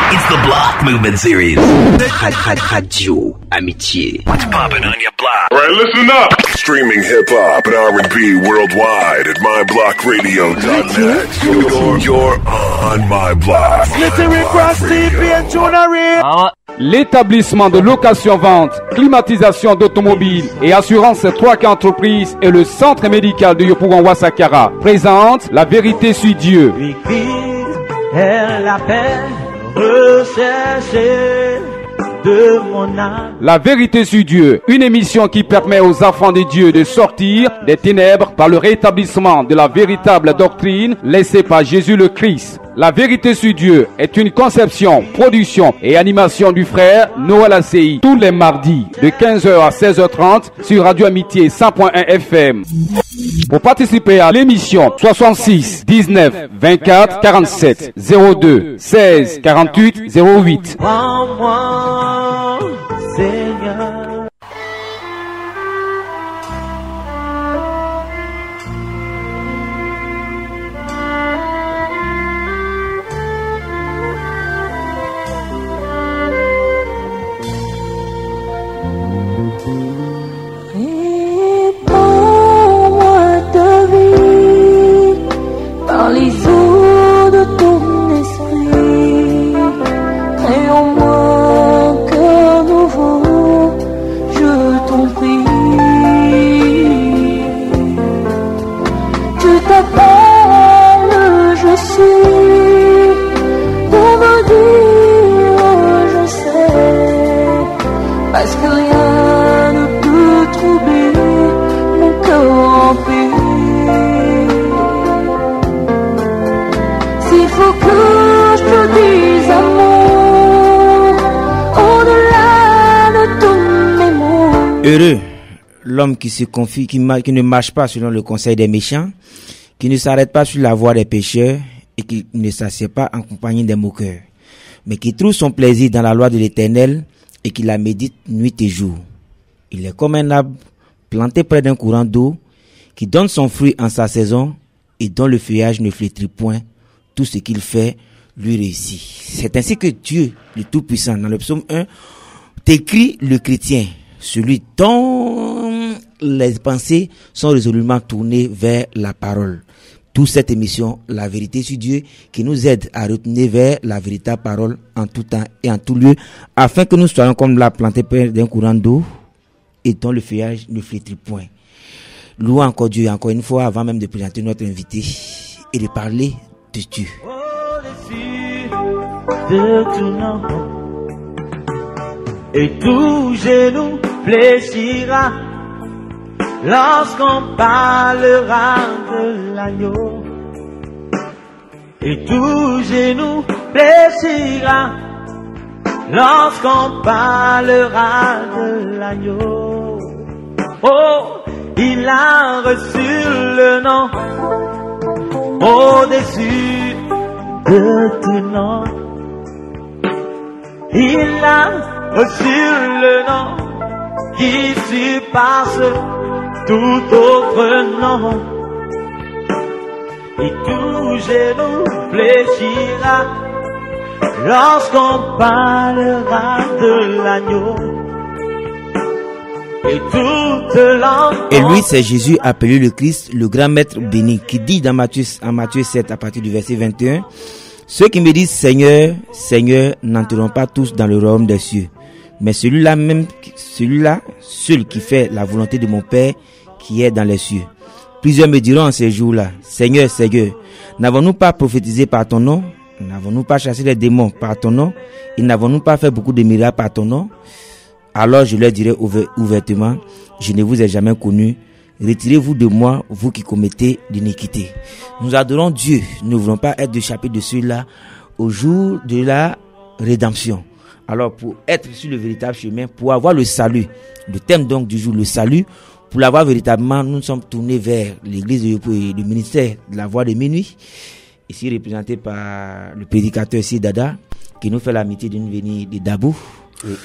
It's the Block Movement Series. Radio Amitié. What's poppin' on your block? All right, listen up. Streaming hip-hop and R&B worldwide at myblockradio.net. You're on My Block. L'établissement de location-vente, climatisation d'automobiles et assurance 3K Entreprises et le centre médical de Yopougon Wasakara présente La Vérité sur Dieu. De mon âme. La Vérité sur Dieu, une émission qui permet aux enfants de Dieu de sortir des ténèbres par le rétablissement de la véritable doctrine laissée par Jésus le Christ. La Vérité sur Dieu est une conception, production et animation du frère Noël ACI tous les mardis de 15h à 16h30 sur Radio Amitié 100.1 FM. Pour participer à l'émission, 66 19 24 47 02 16 48 08. Prends-moi, Seigneur. Par les eaux de ton esprit, crée en moi un cœur nouveau, je t'en prie. Tu t'appelles, je suis, pour me dire, je sais, parce que rien ne peut troubler mon cœur en paix. Faut que je te dise amour, au-delà de tous mes mots. Heureux l'homme qui se confie, qui ne marche pas selon le conseil des méchants, qui ne s'arrête pas sur la voie des pécheurs et qui ne s'assied pas en compagnie des moqueurs, mais qui trouve son plaisir dans la loi de l'Éternel et qui la médite nuit et jour. Il est comme un arbre planté près d'un courant d'eau qui donne son fruit en sa saison et dont le feuillage ne flétrit point. Tout ce qu'il fait lui réussit. C'est ainsi que Dieu, le Tout-Puissant, dans le psaume 1, décrit le chrétien, celui dont les pensées sont résolument tournées vers la parole. Toute cette émission, La Vérité sur Dieu, qui nous aide à retenir vers la véritable parole en tout temps et en tout lieu, afin que nous soyons comme la plantée près d'un courant d'eau et dont le feuillage ne flétrit point. Louons encore Dieu encore une fois avant même de présenter notre invité et de parler de Dieu. Au-dessus de tout nom, et tout genou fléchira lorsqu'on parlera de l'agneau. Et tout genou fléchira lorsqu'on parlera de l'agneau. Oh, il a reçu le nom au-dessus de tout nom. Il a reçu le nom qui surpasse tout autre nom. Et tout genou fléchira lorsqu'on parlera de l'agneau. Et toute langue. Et lui, c'est Jésus appelé le Christ, le grand maître béni, qui dit en Matthieu 7 à partir du verset 21, ceux qui me disent Seigneur, Seigneur, n'entreront pas tous dans le royaume des cieux, mais celui-là, seul qui fait la volonté de mon Père qui est dans les cieux. Plusieurs me diront en ces jours-là, Seigneur, Seigneur, n'avons-nous pas prophétisé par ton nom? N'avons-nous pas chassé les démons par ton nom? Et n'avons-nous pas fait beaucoup de miracles par ton nom? Alors je leur dirai ouvertement, je ne vous ai jamais connu. Retirez-vous de moi, vous qui commettez l'iniquité. Nous adorons Dieu. Nous ne voulons pas être échappés de cela au jour de la rédemption. Alors pour être sur le véritable chemin, pour avoir le salut, le thème donc du jour, le salut, pour l'avoir véritablement, nous nous sommes tournés vers l'église de Yopougon et le ministère de la voix de minuit, ici représenté par le prédicateur Sir Dada, qui nous fait l'amitié de nous venir de Dabou. Oui.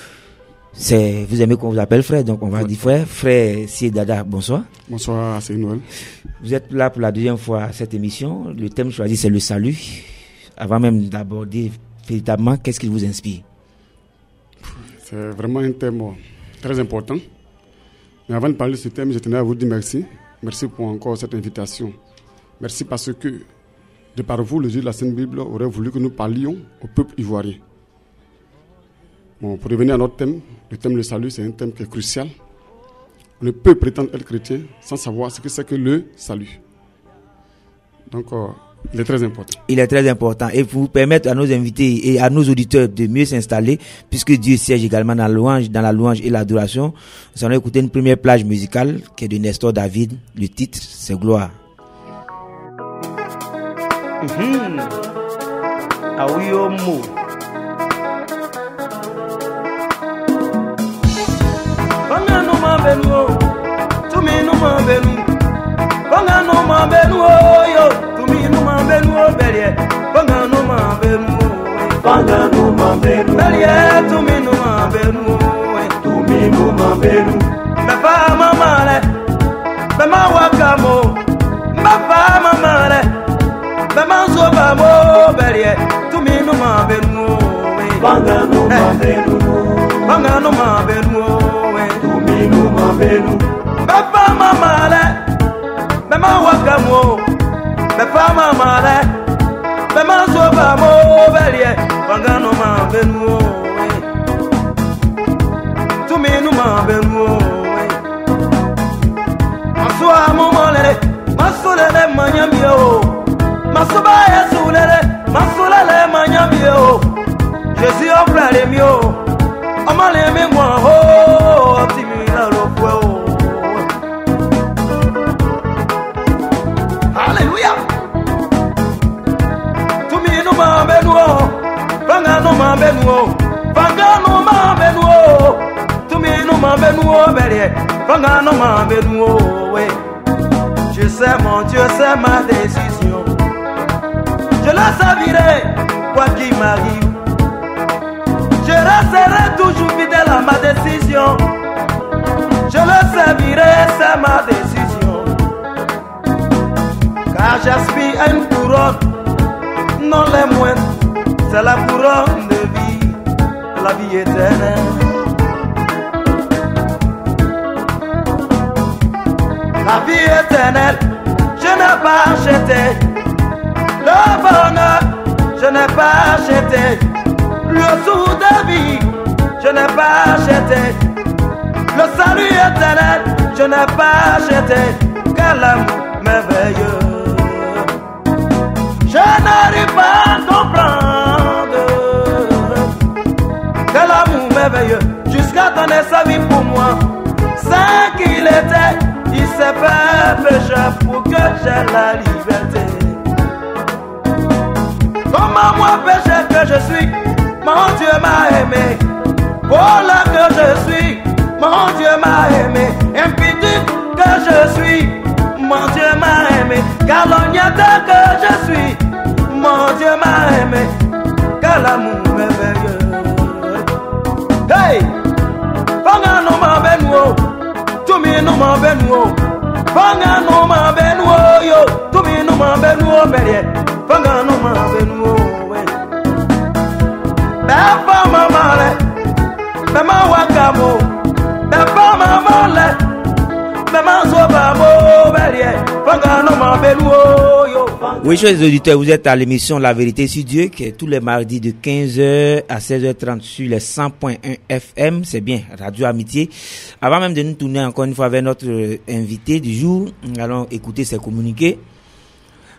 Vous aimez qu'on vous appelle frère, donc on va dire frère Sir Dada, bonsoir. Bonsoir, c'est Noël. Vous êtes là pour la deuxième fois à cette émission. Le thème choisi, c'est le salut. Avant même d'aborder véritablement, qu'est-ce qu'il vous inspire? C'est vraiment un thème très important. Mais avant de parler de ce thème, je tenais à vous dire merci. Merci pour encore cette invitation. Merci parce que, de par vous, le Dieu de la Sainte Bible aurait voulu que nous parlions au peuple ivoirien. Bon, pour revenir à notre thème, le thème du salut, c'est un thème qui est crucial. On ne peut prétendre être chrétien sans savoir ce que c'est que le salut. Donc, il est très important. Il est très important. Et pour permettre à nos invités et à nos auditeurs de mieux s'installer, puisque Dieu siège également dans la louange et l'adoration, nous allons écouter une première plage musicale qui est de Nestor David. Le titre, c'est Gloire. Ah oui, au mot. Je sais, mon Dieu, c'est ma décision. Je la servirai, quoi qu'il m'arrive. Je resterai toujours fidèle à ma décision. Je le servirai, c'est ma décision. Car j'aspire à une couronne, non les moindres. C'est la couronne de vie, la vie éternelle. La vie éternelle, je n'ai pas acheté. Le bonheur, je n'ai pas acheté. Le jour de vie, je n'ai pas acheté. Le salut éternel, je n'ai pas acheté. Quel amour merveilleux. Je n'arrive pas à comprendre. Quel amour merveilleux. Jusqu'à donner sa vie pour moi. C'est qu'il était. Il s'est fait pécheur pour que j'aie la liberté. Comment moi pécheur que je suis, mon Dieu m'a aimé. Voilà que je suis, mon Dieu m'a aimé. Impudent que je suis, mon Dieu m'a aimé. Calomniateur que je suis, mon Dieu m'a aimé. Quel amour merveilleux. Hey, Panga no ma benwo. Tumi no ma benwo, Panga no ma benwo yo. Tumi no ma benwo berie, Panga no ma benwo we. Baba mama le, Baba wakamo, Baba mama le, Baba zoba mo berie, Panga no ma benwo yo. Oui, chers auditeurs, vous êtes à l'émission La Vérité sur Dieu, qui est tous les mardis de 15h à 16h30 sur les 100.1 FM. C'est bien, Radio Amitié. Avant même de nous tourner encore une fois vers notre invité du jour, nous allons écouter ses communiqués.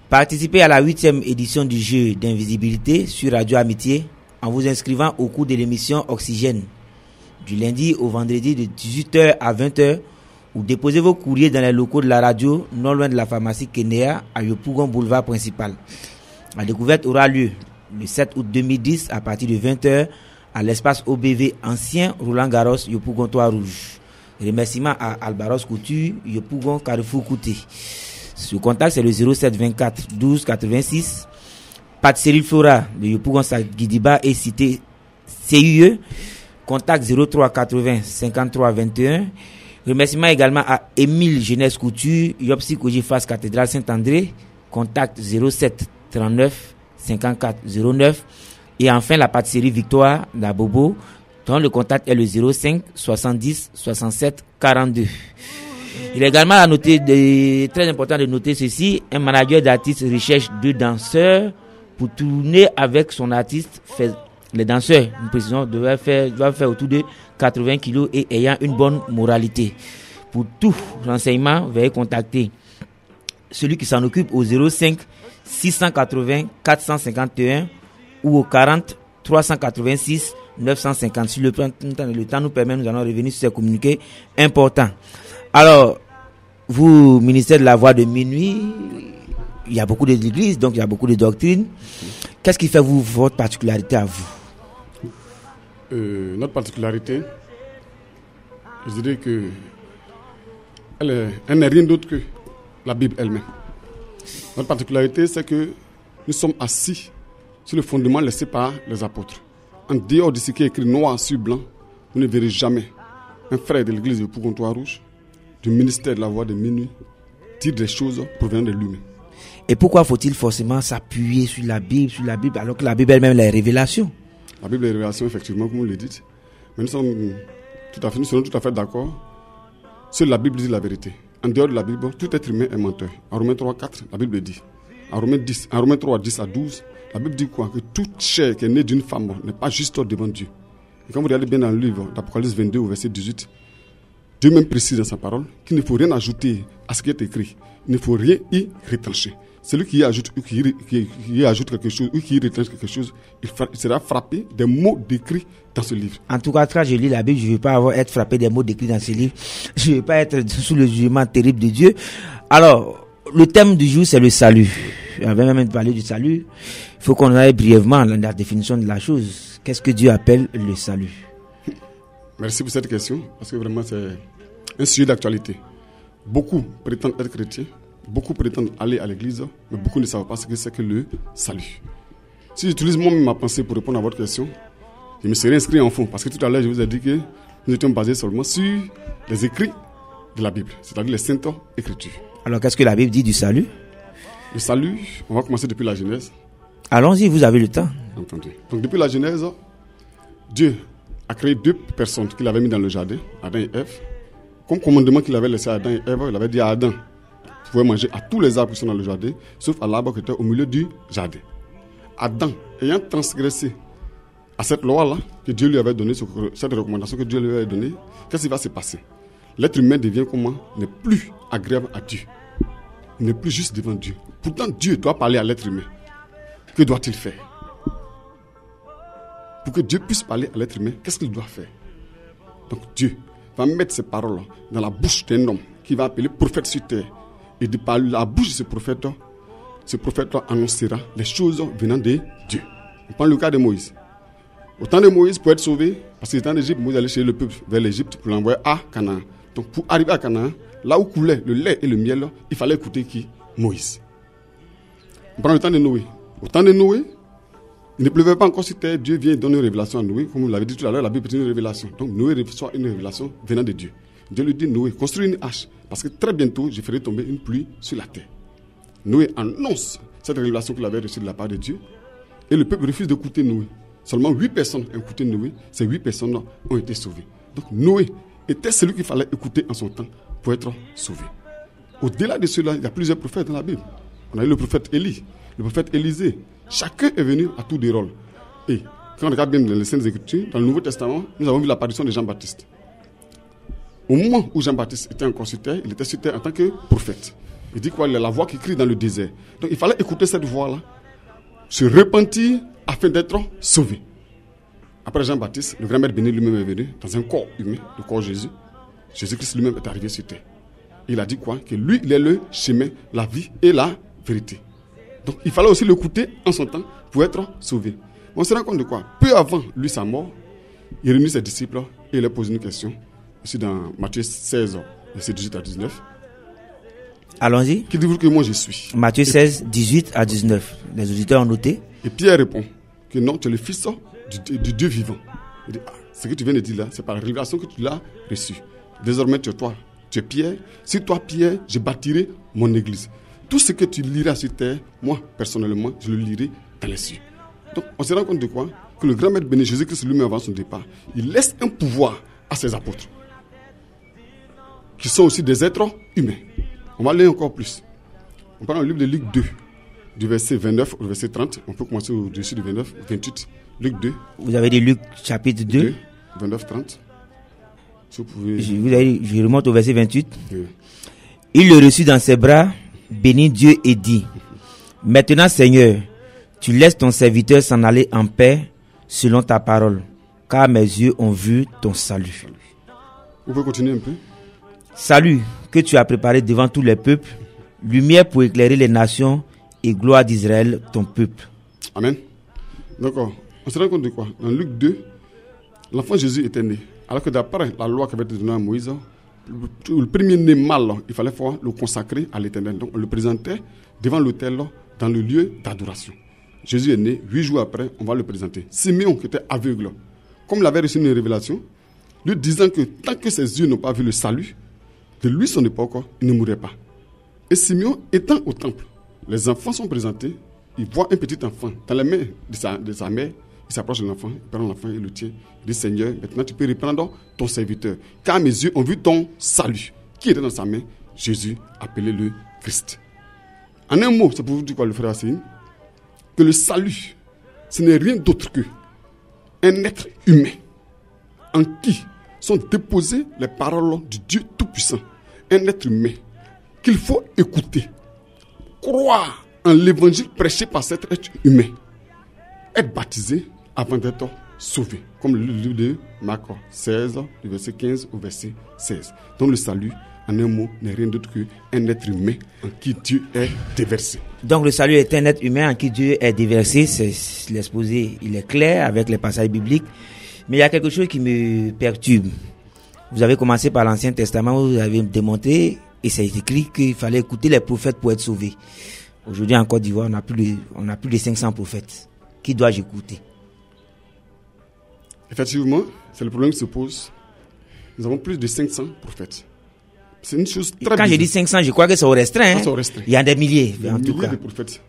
Participez à la 8e édition du jeu d'invisibilité sur Radio Amitié en vous inscrivant au cours de l'émission Oxygène, du lundi au vendredi de 18h à 20h, ou déposez vos courriers dans les locaux de la radio, non loin de la pharmacie Kenya, à Yopougon Boulevard principal. La découverte aura lieu le 7 août 2010 à partir de 20h à l'espace OBV ancien Roland Garros, Yopougon Toit Rouge. Remerciements à Albaros Couture, Yopougon Carrefour Couté. Ce contact c'est le 07 24 12 86. Pat Cyril Flora de Yopougon Guidiba et cité CUE. Contact 03 80 53 21. Remerciements également à Émile Jeunesse Couture, Yopsi Koji Face Cathédrale Saint-André, contact 07 39 54 09. Et enfin, la pâtisserie Victoire d'Abobo, dont le contact est le 05 70 67 42. Il est également à noter, très important de noter ceci, un manager d'artistes recherche 2 danseurs pour tourner avec son artiste. Les danseurs, nous précisons, doivent faire autour de 80 kilos et ayant une bonne moralité. Pour tout renseignement, veuillez contacter celui qui s'en occupe au 05 680 451 ou au 40 386 950. Si le temps nous permet, nous allons revenir sur ces communiqués importants. Alors, vous, ministère de la Voix de Minuit, il y a beaucoup d'églises, donc il y a beaucoup de doctrines. Qu'est-ce qui fait votre particularité à vous? Notre particularité, je dirais que elle n'est rien d'autre que la Bible elle-même. Notre particularité, c'est que nous sommes assis sur le fondement laissé par les apôtres. En dehors de ce qui est écrit noir sur blanc, vous ne verrez jamais un frère de l'église de Pougontois-Rouge, du ministère de la Voix de Minuit, dire des choses provenant de lui-même. Et pourquoi faut-il forcément s'appuyer sur la Bible, alors que la Bible elle-même est la révélation? La Bible est la révélation, effectivement, comme vous le dites. Mais nous serons tout à fait d'accord. Seule la Bible dit la vérité. En dehors de la Bible, tout être humain est menteur. En Romains 3, 4, la Bible dit. En Romains 3, 10 à 12, la Bible dit quoi? Que toute chair qui est née d'une femme n'est pas juste devant Dieu. Et quand vous regardez bien dans le livre d'Apocalypse 22 au verset 18, Dieu même précise dans sa parole qu'il ne faut rien ajouter à ce qui est écrit. Il ne faut rien y retrancher. Celui qui y ajoute quelque chose ou qui y retranche quelque chose, il sera frappé des mots décrits dans ce livre. En tout cas, quand je lis la Bible, je ne veux pas être frappé des mots décrits dans ce livre. Je ne veux pas être sous le jugement terrible de Dieu. Alors, le thème du jour, c'est le salut. On avait même parlé du salut. Il faut qu'on aille brièvement dans la définition de la chose. Qu'est-ce que Dieu appelle le salut? Merci pour cette question, parce que vraiment, c'est un sujet d'actualité. Beaucoup prétendent être chrétiens. Beaucoup prétendent aller à l'église, mais beaucoup ne savent pas ce que c'est que le salut. Si j'utilise moi-même ma pensée pour répondre à votre question, je me serai inscrit en fond, parce que tout à l'heure, je vous ai dit que nous étions basés seulement sur les écrits de la Bible, c'est-à-dire les saintes écritures. Alors, qu'est-ce que la Bible dit du salut? Le salut, on va commencer depuis la Genèse. Allons-y, vous avez le temps. Entendu. Donc, depuis la Genèse, Dieu a créé 2 personnes qu'il avait mis dans le jardin, Adam et Ève. Comme commandement qu'il avait laissé à Adam et Ève, il avait dit à Adam, vous pouvez manger à tous les arbres qui sont dans le jardin, sauf à l'arbre qui était au milieu du jardin. Adam, ayant transgressé à cette loi-là que Dieu lui avait donnée, cette recommandation que Dieu lui avait donnée, qu'est-ce qui va se passer? L'être humain devient comment? N'est plus agréable à Dieu. Il n'est plus juste devant Dieu. Pourtant, Dieu doit parler à l'être humain. Que doit-il faire? Pour que Dieu puisse parler à l'être humain, qu'est-ce qu'il doit faire? Donc Dieu va mettre ces paroles dans la bouche d'un homme qui va appeler prophète sur terre. Et de par la bouche de ce prophète annoncera les choses venant de Dieu. On prend le cas de Moïse. Au temps de Moïse, pour être sauvé, parce qu'il était en Égypte, Moïse allait chez le peuple vers l'Égypte pour l'envoyer à Canaan. Donc pour arriver à Canaan, là où coulait le lait et le miel, il fallait écouter qui? Moïse. On prend le temps de Noé. Au temps de Noé, il ne pleuvait pas encore sur terre. Dieu vient donner une révélation à Noé. Comme vous l'avez dit tout à l'heure, la Bible est une révélation. Donc Noé reçoit une révélation venant de Dieu. Dieu lui dit, Noé, construis une hache, parce que très bientôt, je ferai tomber une pluie sur la terre. Noé annonce cette révélation qu'il avait reçue de la part de Dieu, et le peuple refuse d'écouter Noé. Seulement 8 personnes ont écouté Noé, ces 8 personnes ont été sauvées. Donc Noé était celui qu'il fallait écouter en son temps pour être sauvé. Au-delà de cela, il y a plusieurs prophètes dans la Bible. On a eu le prophète Élie, le prophète Élisée. Chacun est venu à tour de rôle. Et quand on regarde bien dans les Saintes Écritures, dans le Nouveau Testament, nous avons vu l'apparition de Jean-Baptiste. Au moment où Jean-Baptiste était encore sur terre, il était sur terre en tant que prophète. Il dit quoi? Il a la voix qui crie dans le désert. Donc il fallait écouter cette voix-là, se repentir afin d'être sauvé. Après Jean-Baptiste, le grand maître béni lui-même est venu dans un corps humain, le corps de Jésus. Jésus-Christ lui-même est arrivé sur terre. Il a dit quoi? Que lui, il est le chemin, la vie et la vérité. Donc il fallait aussi l'écouter en son temps pour être sauvé. On se rend compte de quoi? Peu avant lui sa mort, il réunit ses disciples et il leur pose une question. Ici dans Matthieu 16, verset 18 à 19. Allons-y. Qui dit-vous que moi je suis? Matthieu 16, 18 à 19. Les auditeurs ont noté. Et Pierre répond que non, tu es le fils du Dieu vivant. Il dit, ce que tu viens de dire là, c'est par la révélation que tu l'as reçu. Désormais, tu es Pierre. Sur toi, Pierre, je bâtirai mon église. Tout ce que tu liras sur terre, moi, personnellement, je le lirai dans les cieux. Donc, on se rend compte de quoi? Que le grand maître béni Jésus-Christ lui-même avant son départ, il laisse un pouvoir à ses apôtres, qui sont aussi des êtres humains. On va aller encore plus. On prend le livre de Luc 2, du verset 29 au verset 30. On peut commencer au-dessus du 29, 28. Luc 2. Vous avez dit Luc chapitre 2. 29, 30. Si vous pouvez... Je remonte au verset 28. Oui. Il le reçut dans ses bras, bénit Dieu et dit: Maintenant, Seigneur, tu laisses ton serviteur s'en aller en paix selon ta parole, car mes yeux ont vu ton salut. Vous pouvez continuer un peu? Salut que tu as préparé devant tous les peuples, lumière pour éclairer les nations et gloire d'Israël, ton peuple. Amen. D'accord. On se rend compte de quoi? Dans Luc 2, l'enfant Jésus était né. Alors que d'après la loi qui avait été donnée à Moïse, le premier-né mâle, il fallait le consacrer à l'Éternel. Donc on le présentait devant l'autel dans le lieu d'adoration. Jésus est né, 8 jours après, on va le présenter. Simeon, qui était aveugle, comme il avait reçu une révélation, lui disant que tant que ses yeux n'ont pas vu le salut, de lui, son époque, il ne mourrait pas. Et Simeon étant au temple, les enfants sont présentés, il voit un petit enfant dans les mains de sa mère, il s'approche de l'enfant, il prend l'enfant, il le tient, il dit: Seigneur, maintenant tu peux reprendre ton serviteur, car mes yeux ont vu ton salut. Qui était dans sa main? Jésus, appelé le Christ. En un mot, c'est pour vous dire quoi, le frère Assine? Que le salut, ce n'est rien d'autre que un être humain en qui sont déposées les paroles du Dieu Tout-Puissant. Un être humain qu'il faut écouter, croire en l'évangile prêché par cet être humain, être baptisé avant d'être sauvé. Comme le livre de Marc 16, du verset 15 au verset 16. Donc le salut, en un mot, n'est rien d'autre qu'un être humain en qui Dieu est déversé. Donc le salut est un être humain en qui Dieu est déversé. C'est l'exposé, il est clair avec les passages bibliques. Mais il y a quelque chose qui me perturbe. Vous avez commencé par l'Ancien Testament, vous avez démontré, et c'est écrit qu'il fallait écouter les prophètes pour être sauvé. Aujourd'hui en Côte d'Ivoire, on a plus de 500 prophètes. Qui dois-je écouter? Effectivement, c'est le problème qui se pose. Nous avons plus de 500 prophètes. C'est une chose très bizarre. Quand je dis 500, je crois que c'est au restreint. C'est au restreint. Il y a des milliers, en tout cas. De prophètes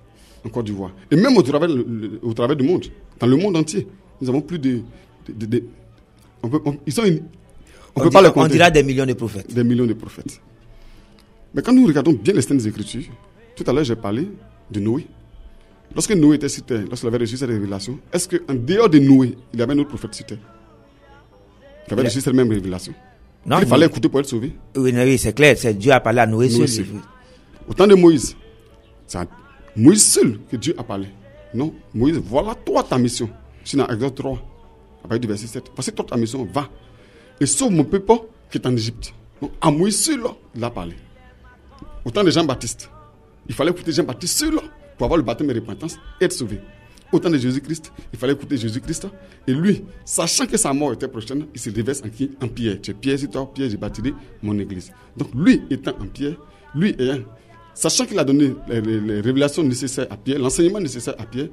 en Côte d'Ivoire. Et même au travers du monde, dans le monde entier, nous avons plus de on peut pas les compter. On dira des millions de prophètes. Des millions de prophètes. Mais quand nous regardons bien les Saintes Écritures, tout à l'heure j'ai parlé de Noé. Lorsque Noé était sur terre, lorsqu'il avait reçu cette révélation, est-ce qu'en dehors de Noé, il y avait un autre prophète sur terre qui avait reçu cette même révélation? Non, il fallait écouter pour être sauvé. Oui, c'est clair. C'est Dieu a parlé à Noé seul. Au temps de Moïse, c'est à Moïse seul que Dieu a parlé. Non, Moïse, voilà toi ta mission. C'est dans Exode 3, à partir du verset 7. Voici toi ta mission, va et sauve mon peuple qui est en Égypte. Donc à Moïse seul, il a parlé. Au temps de Jean-Baptiste, il fallait écouter Jean-Baptiste seul pour avoir le baptême de repentance et être sauvé. Au temps de Jésus-Christ, il fallait écouter Jésus-Christ. Et lui, sachant que sa mort était prochaine, il se déverse en pierre. Tu es pierre sur toi, pierre, j'ai bâti mon église. Donc lui étant en pierre, lui ayant, sachant qu'il a donné les révélations nécessaires à Pierre, l'enseignement nécessaire à Pierre,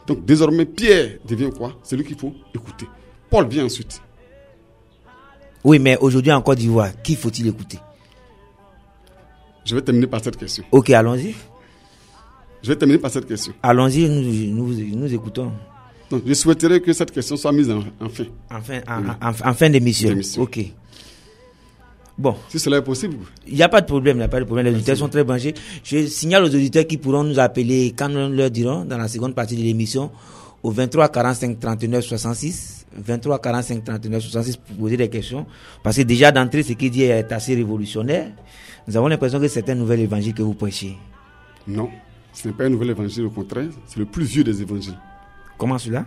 donc désormais Pierre devient quoi? C'est lui qu'il faut écouter. Paul vient ensuite. Oui, mais aujourd'hui en Côte d'Ivoire, qui faut-il écouter? Je vais terminer par cette question. Ok, allons-y. Je vais terminer par cette question. Allons-y, nous écoutons. Donc, je souhaiterais que cette question soit mise en fin. En fin d'émission. Ok. Bon. Si cela est possible. Il n'y a pas de problème, Les auditeurs sont très branchés. Je signale aux auditeurs qui pourront nous appeler quand nous leur dirons dans la seconde partie de l'émission au 23 45 39 66. 23 45 39 66 pour poser des questions. Parce que déjà d'entrée, ce qu'il dit est assez révolutionnaire. Nous avons l'impression que c'est un nouvel évangile que vous prêchez. Non. Ce n'est pas un nouvel évangile, au contraire, c'est le plus vieux des évangiles. Comment cela?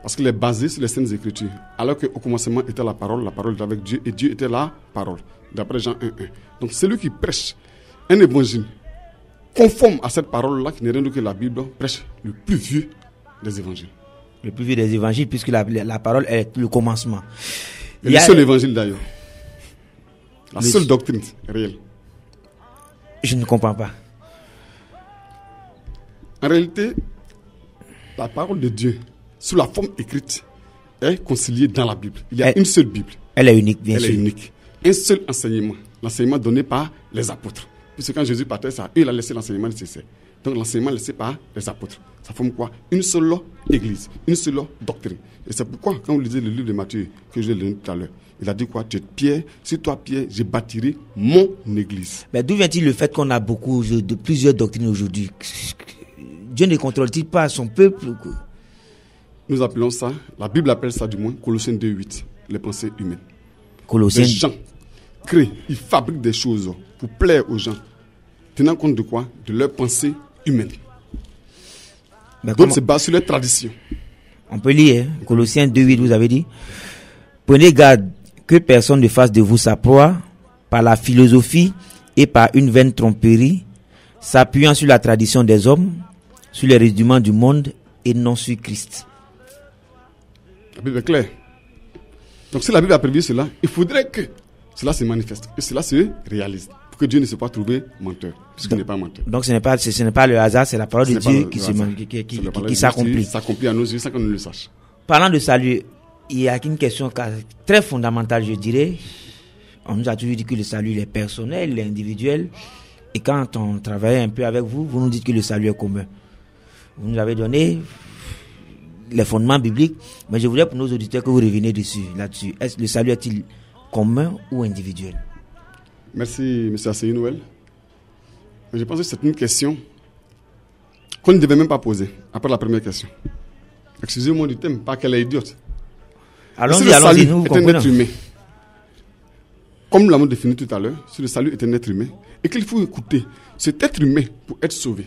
Parce qu'il est basé sur les Saintes Écritures. Alors qu'au commencement était la parole était avec Dieu et Dieu était la parole. D'après Jean 1:1. Donc celui qui prêche un évangile conforme à cette parole-là, qui n'est rien d'autre que la Bible, prêche le plus vieux des évangiles. Le plus vieux des évangiles, puisque la parole est le commencement. Et le seul évangile d'ailleurs. La seule doctrine réelle. Je ne comprends pas. En réalité, la parole de Dieu, sous la forme écrite, est conciliée dans la Bible. Il y a une seule Bible. Elle est unique, bien sûr. Elle est unique. Un seul enseignement. L'enseignement donné par les apôtres. Puisque quand Jésus partait, il a laissé l'enseignement nécessaire. Donc l'enseignement laissé par les apôtres. Ça forme quoi? Une seule église, une seule doctrine. Et c'est pourquoi, quand vous lisez le livre de Matthieu, que je l'ai lu tout à l'heure, il a dit quoi? Tu es Pierre, sur toi Pierre, je bâtirai mon église. Mais d'où vient-il le fait qu'on a beaucoup de plusieurs doctrines aujourd'hui? Dieu ne contrôle-t-il pas son peuple? Nous appelons ça, la Bible appelle ça du moins, Colossiens 2:8, les pensées humaines. Colossiens. Les gens créent, ils fabriquent des choses pour plaire aux gens, tenant compte de quoi? De leurs pensées humaines. D'autres se basent sur leurs traditions. On peut lire, hein? Colossiens 2:8, vous avez dit. Prenez garde que personne ne fasse de vous sa proie par la philosophie et par une vaine tromperie, s'appuyant sur la tradition des hommes, sur les rudiments du monde et non sur Christ. La Bible est claire. Donc si la Bible a prévu cela, il faudrait que cela se manifeste, que cela se réalise, pour que Dieu ne se soit trouvé menteur, puisqu'il n'est pas menteur. Donc ce n'est pas le hasard, c'est la parole de Dieu qui s'accomplit. Ça s'accomplit à nos yeux sans qu'on ne le sache. Parlant de salut, il y a une question très fondamentale, je dirais. On nous a toujours dit que le salut il est personnel, il est individuel. Et quand on travaille un peu avec vous, vous nous dites que le salut est commun. Vous nous avez donné les fondements bibliques, mais je voudrais pour nos auditeurs que vous reveniez là-dessus. Est-ce le salut est-il commun ou individuel? Merci, M. Asseyou Noël. Je pense que c'est une question qu'on ne devait même pas poser après la première question. Excusez-moi du thème, pas qu'elle est idiote. Allons-y, si le salut nous est un être humain, comme nous l'avons défini tout à l'heure, si le salut est un être humain, et qu'il faut écouter cet être humain pour être sauvé,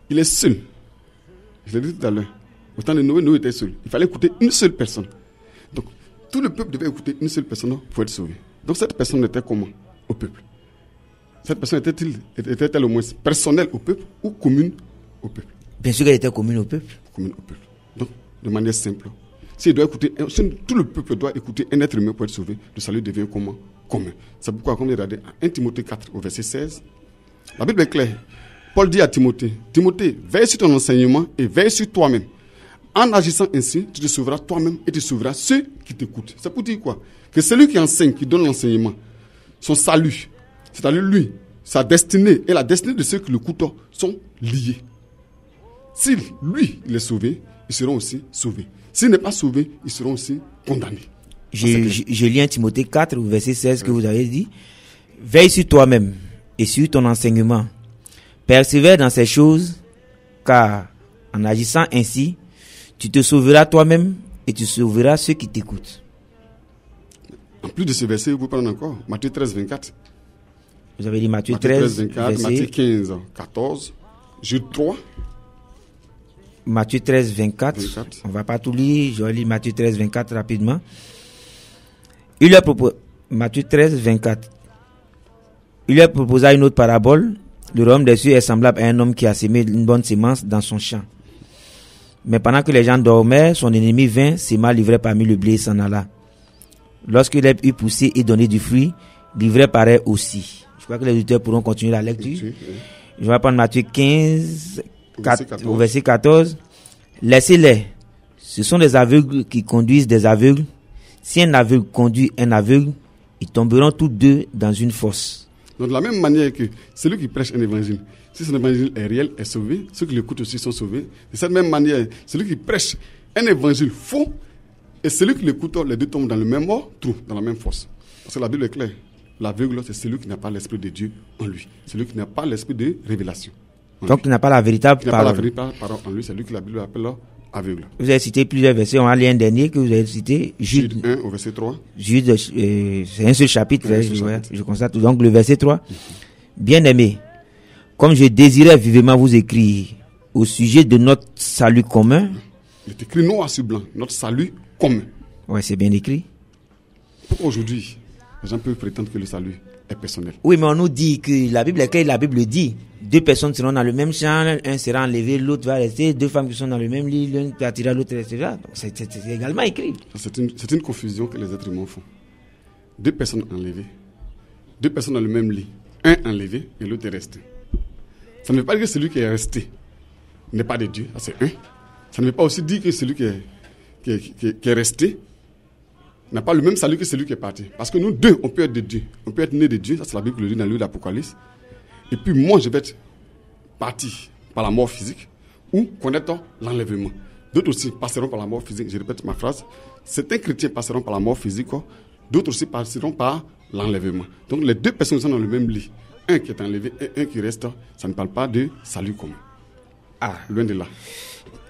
il est seul. Je l'ai dit tout à l'heure. Au temps de Noé, Noé était seul. Il fallait écouter une seule personne. Donc, tout le peuple devait écouter une seule personne pour être sauvé. Donc, cette personne était comment au peuple? Cette personne était-elle au moins personnelle au peuple ou commune au peuple? Bien sûr qu'elle était commune au peuple. Commune au peuple. Donc, de manière simple, si tout le peuple doit écouter un être humain pour être sauvé, le salut devient comment? Commun. C'est pourquoi, comme il regardez à 1 Timothée 4, au verset 16, la Bible est claire. Paul dit à Timothée, Timothée, veille sur ton enseignement et veille sur toi-même. En agissant ainsi, tu te sauveras toi-même et tu sauveras ceux qui t'écoutent. C'est pour dire quoi? Que celui qui enseigne, qui donne l'enseignement, son salut, c'est-à-dire lui, sa destinée et la destinée de ceux qui l'écoutent sont liés. Si lui, il est sauvé, ils seront aussi sauvés. S'il n'est pas sauvé, ils seront aussi condamnés. Je lis 1 Timothée 4, verset 16 que vous avez dit. Veille sur toi-même et sur ton enseignement. Persévère dans ces choses, car en agissant ainsi, tu te sauveras toi-même et tu sauveras ceux qui t'écoutent. En plus de ce verset, vous pouvez prendre encore Matthieu 13, 24. Vous avez dit Matthieu 13, 24, verset... Matthieu 15, 14, Jude 3. Matthieu 13, 24. On ne va pas tout lire, je vais lire Matthieu 13, 24 rapidement. Il leur propose... Matthieu 13, 24. Il leur proposa une autre parabole. Le royaume des cieux est semblable à un homme qui a semé une bonne semence dans son champ. Mais pendant que les gens dormaient, son ennemi vint, s'éma l'ivraie parmi le blé et s'en alla. Lorsque l'herbe eut poussé et donné du fruit, l'ivraie paraît aussi. Je crois que les auditeurs pourront continuer la lecture. Oui. Je vais prendre Matthieu 15, au verset 14. Laissez-les. Ce sont des aveugles qui conduisent des aveugles. Si un aveugle conduit un aveugle, ils tomberont tous deux dans une fosse. Donc de la même manière que celui qui prêche un évangile, si son évangile est réel, est sauvé, ceux qui l'écoutent aussi sont sauvés. De cette même manière, celui qui prêche un évangile faux et celui qui l'écoute, les deux tombent dans le même trou, dans la même fosse. Parce que la Bible est claire. L'aveugle, c'est celui qui n'a pas l'esprit de Dieu en lui. Celui qui n'a pas l'esprit de révélation. Donc, il n'a pas la véritable parole. Il n'a pas la véritable parole en lui, c'est lui que la Bible appelle aveugle. Vous avez cité plusieurs versets. On va lire un dernier que vous avez cité. Jude 1 au verset 3. Jude, c'est un seul chapitre. Je constate. Donc, le verset 3. Bien-aimés, comme je désirais vivement vous écrire au sujet de notre salut commun. Il est écrit noir sur blanc, notre salut commun. Oui, c'est bien écrit. Pourquoi aujourd'hui, les gens peuvent prétendre que le salut est personnel? Oui, mais on nous dit que la Bible est claire, la Bible dit 2 personnes seront dans le même champ, un sera enlevé, l'autre va rester, 2 femmes qui sont dans le même lit, l'une partira, l'autre restera. Donc c'est également écrit. C'est une confusion que les êtres humains font. 2 personnes enlevées, 2 personnes dans le même lit, un enlevé et l'autre est resté. Ça ne veut pas dire que celui qui est resté n'est pas de Dieu, c'est un. Ça ne veut pas aussi dire que celui qui est resté n'a pas le même salut que celui qui est parti. Parce que nous deux, on peut être de Dieu. On peut être né de Dieu. Ça, c'est la Bible qui le dit dans le livre d'Apocalypse. Et puis moi, je vais être partir par la mort physique ou connaître l'enlèvement. D'autres aussi passeront par la mort physique. Je répète ma phrase. Certains chrétiens passeront par la mort physique, d'autres aussi passeront par l'enlèvement. Donc les deux personnes sont dans le même lit. Un qui est enlevé et un qui reste. Ça ne parle pas de salut commun. Ah, loin de là.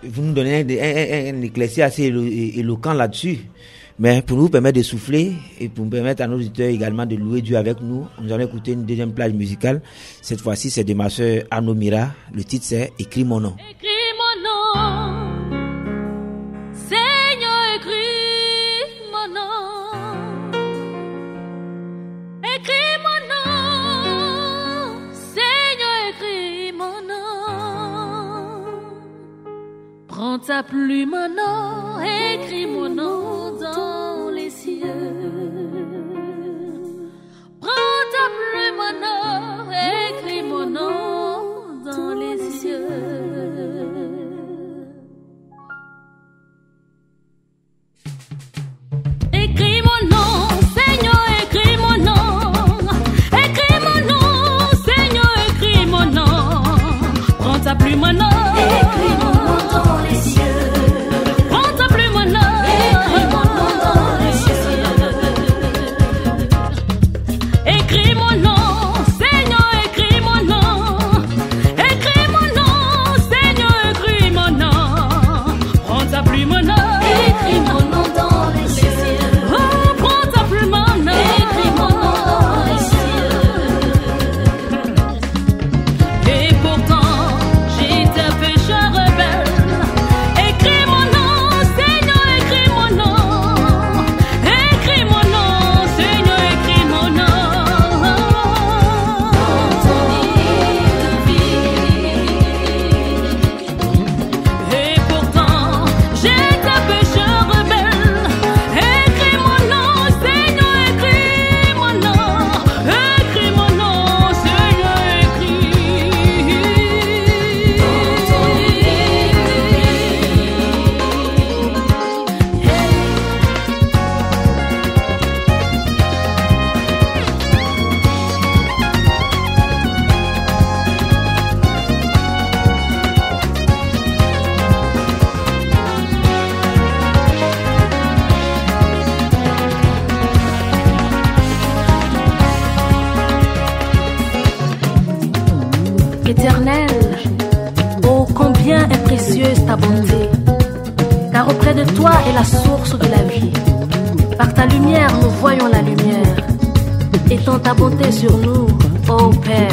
Vous nous donnez un éclairci assez éloquent là-dessus. Mais pour nous permettre de souffler et pour permettre à nos auditeurs également de louer Dieu avec nous, nous allons écouter une deuxième plage musicale. Cette fois-ci, c'est de ma sœur Arnaud Mira. Le titre, c'est Écris mon nom. Écris mon nom, Seigneur, écris mon nom. Écris mon nom, Seigneur, écris mon nom. Prends ta plume, mon nom, écris mon nom dans les cieux. Prends ta plume, mon nom, écris mon nom dans les cieux. Écris mon nom, Seigneur, écris mon nom. Écris mon nom, Seigneur, écris mon nom. Prends ta plume, mon nom, écris mon nom dans les cieux. Prends ta plume, mon nom, écris mon nom dans les cieux. Écris mon nom, Seigneur, écris mon nom. Écris mon nom, Seigneur, écris mon nom. Prends ta plume, mon nom, écris mon nom dans les cieux. Oh, prends ta plume, mon nom, écris mon nom dans les cieux. Et pourtant, j'étais pécheur rebelle. Écris mon nom, Seigneur, écris mon nom. Écris mon nom, Seigneur, écris mon nom. Ton livre de vie. Et pourtant, j'étais pécheur rebelle. Écris mon nom, Seigneur, écris mon nom. Écris mon nom, Seigneur, écris. Ton Éternel, oh combien est précieuse ta bonté, car auprès de toi est la source de la vie. Par ta lumière, nous voyons la lumière. Étends ta bonté sur nous, ô Père.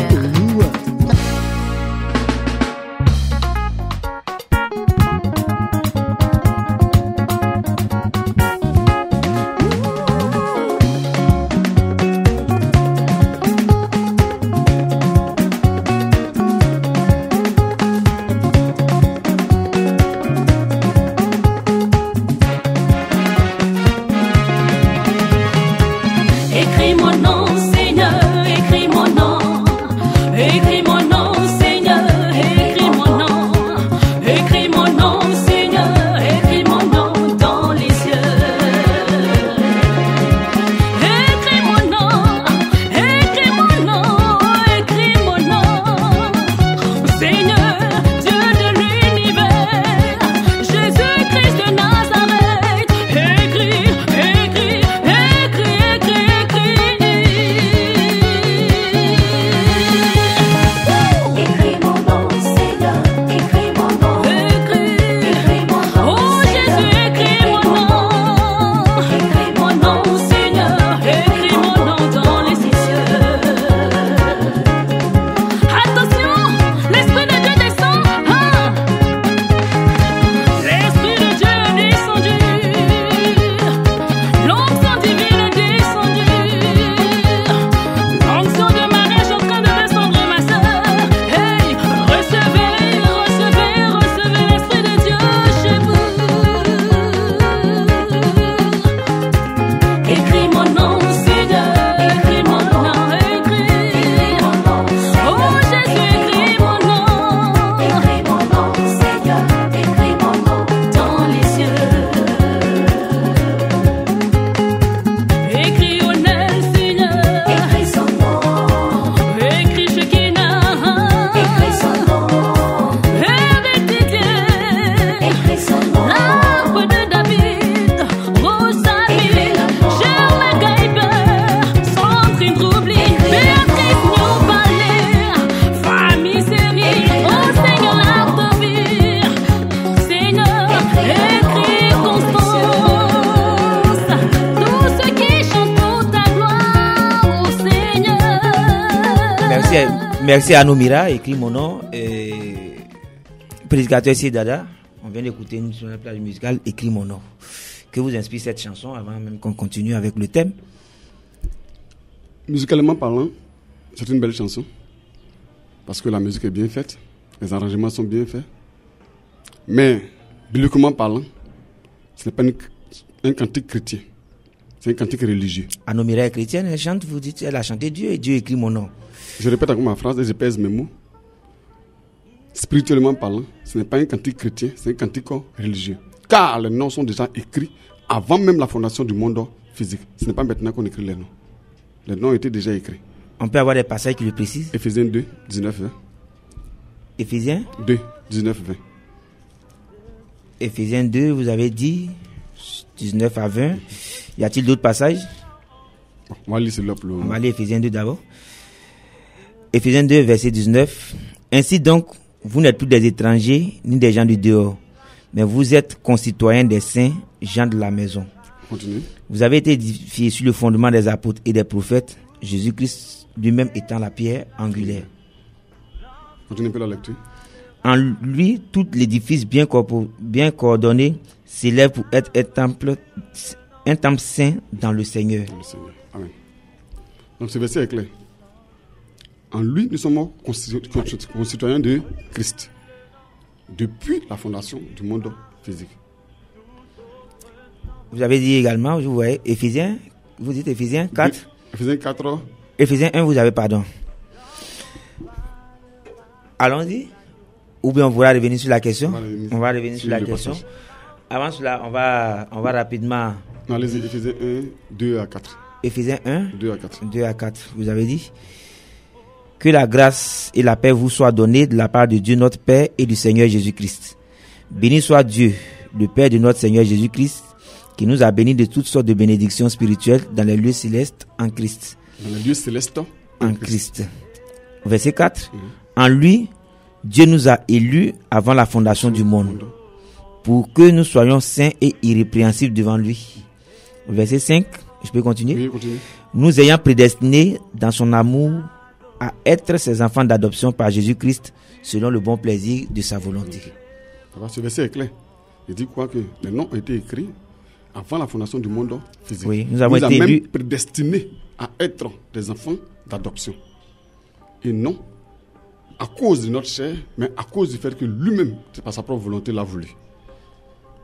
Écris mon nom, Seigneur, écris mon nom. Merci à Nomira, écrit mon nom. Prédicateur ici, Dada. On vient d'écouter une sur la plage musicale, écrit mon nom. Que vous inspire cette chanson avant même qu'on continue avec le thème? Musicalement parlant, c'est une belle chanson. Parce que la musique est bien faite, les arrangements sont bien faits. Mais, bibliquement parlant, ce n'est pas un cantique chrétien. C'est un cantique religieux. Anomira est chrétienne, elle chante, vous dites, elle a chanté Dieu et Dieu écrit mon nom. Je répète encore ma phrase et je pèse mes mots. Spirituellement parlant, ce n'est pas un cantique chrétien, c'est un cantique religieux. Car les noms sont déjà écrits avant même la fondation du monde physique. Ce n'est pas maintenant qu'on écrit les noms. Les noms étaient déjà écrits. On peut avoir des passages qui le précisent. Éphésiens 2, 19, 20. Éphésiens 2, 19, 20. Éphésiens 2, vous avez dit 19 à 20. Y a-t-il d'autres passages? Bon, on va lire celui-là plus loin. On va lire Éphésiens 2 d'abord. Éphésiens 2, verset 19. Ainsi donc, vous n'êtes plus des étrangers ni des gens du dehors, mais vous êtes concitoyens des saints, gens de la maison. Continue. Vous avez été édifiés sur le fondement des apôtres et des prophètes, Jésus-Christ lui-même étant la pierre angulaire. Continue un peu la lecture. En lui, tout l'édifice bien coordonné s'élève pour être un temple saint dans le Seigneur. Dans le Seigneur. Amen. Donc ce verset est clair. En lui, nous sommes concitoyens de Christ. Depuis la fondation du monde physique. Vous avez dit également, vous voyez, Éphésiens, vous dites Éphésiens 4. Éphésiens 4. Éphésiens 1, vous avez pardon. Allons-y. Ou bien on va revenir sur la question. On va revenir sur la question. Passage. Avant cela, on va rapidement. Non, allez-y, Éphésiens 1, 2 à 4. Éphésiens 1, 2 à 4. 2 à 4, vous avez dit. Que la grâce et la paix vous soient données de la part de Dieu notre Père et du Seigneur Jésus-Christ. Béni soit Dieu, le Père de notre Seigneur Jésus-Christ, qui nous a bénis de toutes sortes de bénédictions spirituelles dans les lieux célestes en Christ. Dans les lieux célestes en Christ. Verset 4. En lui, Dieu nous a élus avant la fondation du monde, pour que nous soyons saints et irrépréhensibles devant lui. Verset 5. Je peux continuer? Oui, continue. Nous ayant prédestinés dans son amour à être ses enfants d'adoption par Jésus-Christ selon le bon plaisir de sa volonté. Ce verset est clair. Il dit quoi? Que les noms ont été écrits avant la fondation du monde physique. Oui, nous avons été même prédestinés à être des enfants d'adoption. Et non à cause de notre chair, mais à cause du fait que lui-même, c'est par sa propre volonté, l'a voulu.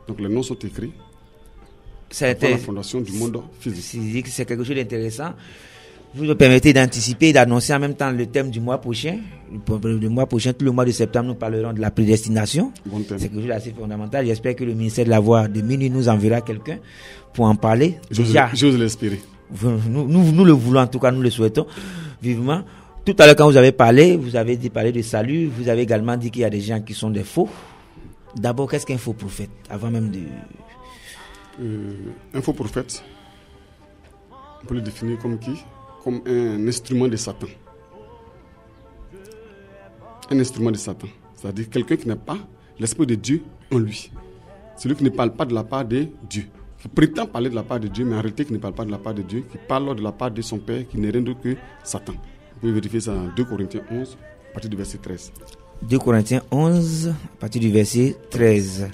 Donc les noms sont écrits avant la fondation du monde physique. C'est quelque chose d'intéressant. Vous me permettez d'anticiper et d'annoncer en même temps le thème du mois prochain. Le mois prochain, tout le mois de septembre, nous parlerons de la prédestination. Bon thème. C'est quelque chose d'assez fondamental. J'espère que le ministère de la Voix de minuit nous enverra quelqu'un pour en parler. J'ose l'espérer. Nous le voulons, en tout cas, nous le souhaitons vivement. Tout à l'heure, quand vous avez parlé, vous avez parlé de salut. Vous avez également dit qu'il y a des gens qui sont des faux. D'abord, qu'est-ce qu'un faux prophète? Avant même de... Un faux prophète, on peut le définir comme qui? Comme un instrument de Satan. Un instrument de Satan. C'est-à-dire quelqu'un qui n'a pas l'Esprit de Dieu en lui. Celui qui ne parle pas de la part de Dieu. Qui prétend parler de la part de Dieu, mais en réalité qui ne parle pas de la part de Dieu, qui parle de la part de son Père, qui n'est rien d'autre que Satan. Vous pouvez vérifier ça dans 2 Corinthiens 11, à partir du verset 13. 2 Corinthiens 11, à partir du verset 13.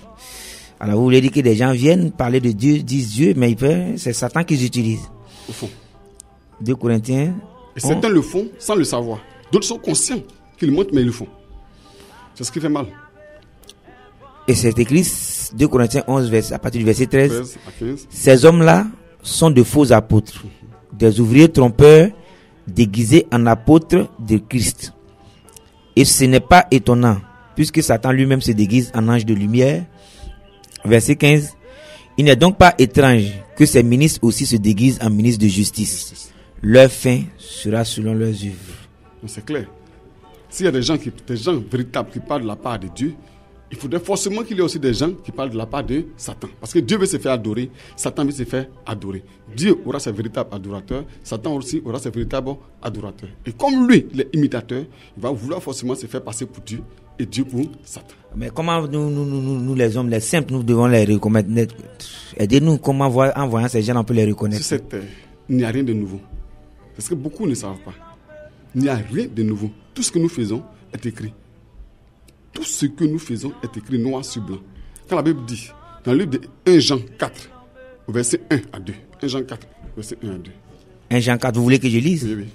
Alors vous voulez dire que des gens viennent parler de Dieu, disent Dieu, mais c'est Satan qu'ils utilisent. Au fond. 2 Corinthiens. Et certains le font sans le savoir. D'autres sont conscients qu'ils le montrent, mais ils le font. C'est ce qui fait mal. Et c'est écrit 2 Corinthiens 11, à partir du verset 13. À 15. Ces hommes-là sont de faux apôtres, des ouvriers trompeurs déguisés en apôtres de Christ. Et ce n'est pas étonnant, puisque Satan lui-même se déguise en ange de lumière. Verset 15. Il n'est donc pas étrange que ces ministres aussi se déguisent en ministres de justice. Leur fin sera selon leurs œuvres. C'est clair. S'il y a des gens véritables qui parlent de la part de Dieu, il faudrait forcément qu'il y ait aussi des gens qui parlent de la part de Satan. Parce que Dieu veut se faire adorer, Satan veut se faire adorer. Dieu aura ses véritables adorateurs, Satan aussi aura ses véritables adorateurs. Et comme lui, il est imitateur, il va vouloir forcément se faire passer pour Dieu et Dieu pour Satan. Mais comment nous les hommes, les simples, nous devons les reconnaître? Aidez-nous, comment en voyant ces gens, on peut les reconnaître? Sur cette terre, il n'y a rien de nouveau. Parce que beaucoup ne savent pas. Il n'y a rien de nouveau. Tout ce que nous faisons est écrit. Tout ce que nous faisons est écrit noir sur blanc. Quand la Bible dit, dans le livre de 1 Jean 4, au verset 1 à 2. 1 Jean 4, verset 1 à 2. 1 Jean 4, vous voulez que je lise? Oui, oui.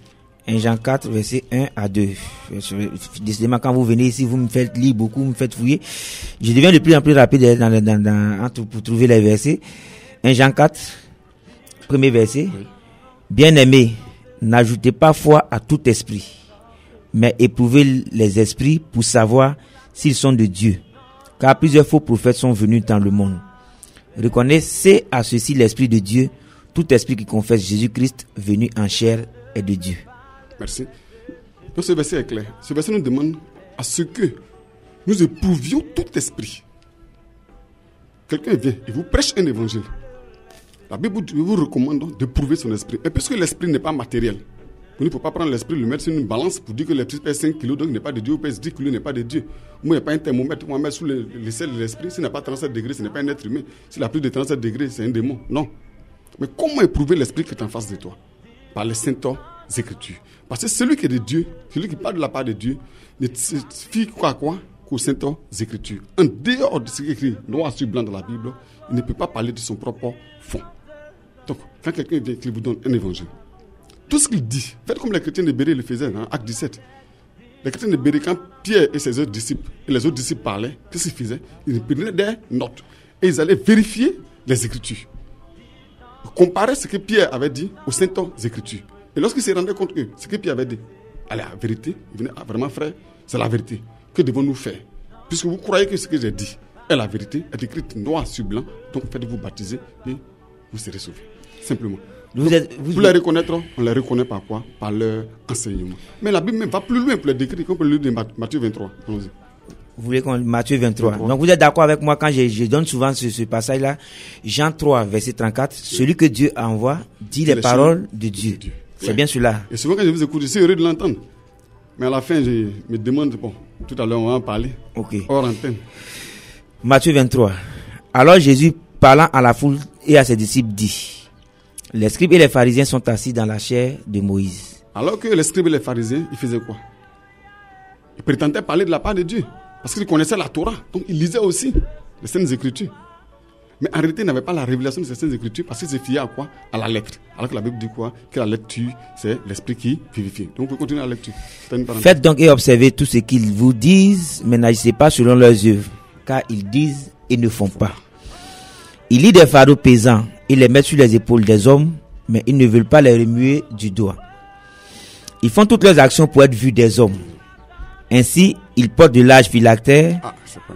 1 Jean 4, verset 1 à 2. Décidément, quand vous venez ici, vous me faites lire beaucoup, vous me faites fouiller. Je deviens de plus en plus rapide pour trouver les versets. 1 Jean 4, premier verset. Oui. Bien-aimés, n'ajoutez pas foi à tout esprit, mais éprouvez les esprits pour savoir s'ils sont de Dieu. Car plusieurs faux prophètes sont venus dans le monde. Reconnaissez à ceci l'esprit de Dieu. Tout esprit qui confesse Jésus-Christ venu en chair est de Dieu. Merci. Donc ce verset est clair. Ce verset nous demande à ce que nous éprouvions tout esprit. Quelqu'un vient et vous prêche un évangile. La Bible vous recommande de prouver son esprit. Et puisque l'esprit n'est pas matériel, il ne faut pas prendre l'esprit, le mettre sur une balance pour dire que l'esprit pèse 5 kilos, donc il n'est pas de Dieu, ou pèse 10 kilos, il n'est pas de Dieu. Moi, il n'y a pas un thermomètre, on va mettre sous les selles de l'esprit. S'il n'a pas 37 degrés, ce n'est pas un être humain. S'il a plus de 37 degrés, c'est un démon. Non. Mais comment éprouver l'esprit qui est en face de toi? Par les saintes Écritures. Parce que celui qui est de Dieu, celui qui parle de la part de Dieu, ne se fie qu'aux saintes Écritures. En dehors de ce qui est écrit noir sur blanc dans la Bible, il ne peut pas parler de son propre fond. Donc, quand quelqu'un vient et vous donne un évangile, tout ce qu'il dit, faites comme les chrétiens de Béret le faisaient dans Acte 17. Les chrétiens de Béret, quand Pierre et ses autres disciples, et les autres disciples parlaient, qu'est-ce qu'ils faisaient? Ils prenaient des notes et ils allaient vérifier les Écritures. Comparer ce que Pierre avait dit aux saintes Écritures. Et lorsqu'ils se rendaient compte que ce que Pierre avait dit, allez, la vérité, ils venaient, vraiment frère, c'est la vérité. Que devons-nous faire? Puisque vous croyez que ce que j'ai dit est la vérité, est écrite noir sur blanc, donc faites-vous baptiser et vous serez sauvés. Simplement. Vous les reconnaître, on les reconnaît par quoi? Par leur enseignement. Mais la Bible même va plus loin pour les décrire, comme le livre de Matthieu 23. Allons-y. Vous voulez qu'on Matthieu 23. Donc vous êtes d'accord avec moi quand je donne souvent ce passage-là. Jean 3, verset 34. Celui que Dieu envoie dit les paroles de Dieu. C'est bien cela. Et souvent quand je vous écoute, je suis heureux de l'entendre. Mais à la fin, je me demande, bon, tout à l'heure on va en parler. Ok. Hors antenne. Matthieu 23. Alors Jésus, parlant à la foule et à ses disciples, dit: les scribes et les pharisiens sont assis dans la chair de Moïse. Alors que les scribes et les pharisiens, ils faisaient quoi? Ils prétendaient parler de la part de Dieu. Parce qu'ils connaissaient la Torah. Donc ils lisaient aussi les Saintes Écritures. Mais en réalité, ils n'avaient pas la révélation de ces Saintes Écritures parce qu'ils se fiaient à quoi? À la lettre. Alors que la Bible dit quoi? Que la lettre tue, c'est l'esprit qui vivifie. Donc vous pouvez continuer la lecture. Faites donc et observez tout ce qu'ils vous disent, mais n'agissez pas selon leurs œuvres, car ils disent et ne font pas. Ils lient des fardeaux pesants et les mettent sur les épaules des hommes, mais ils ne veulent pas les remuer du doigt. Ils font toutes leurs actions pour être vus des hommes. Ainsi, ils portent de larges phylactères. Ah, c'est pas...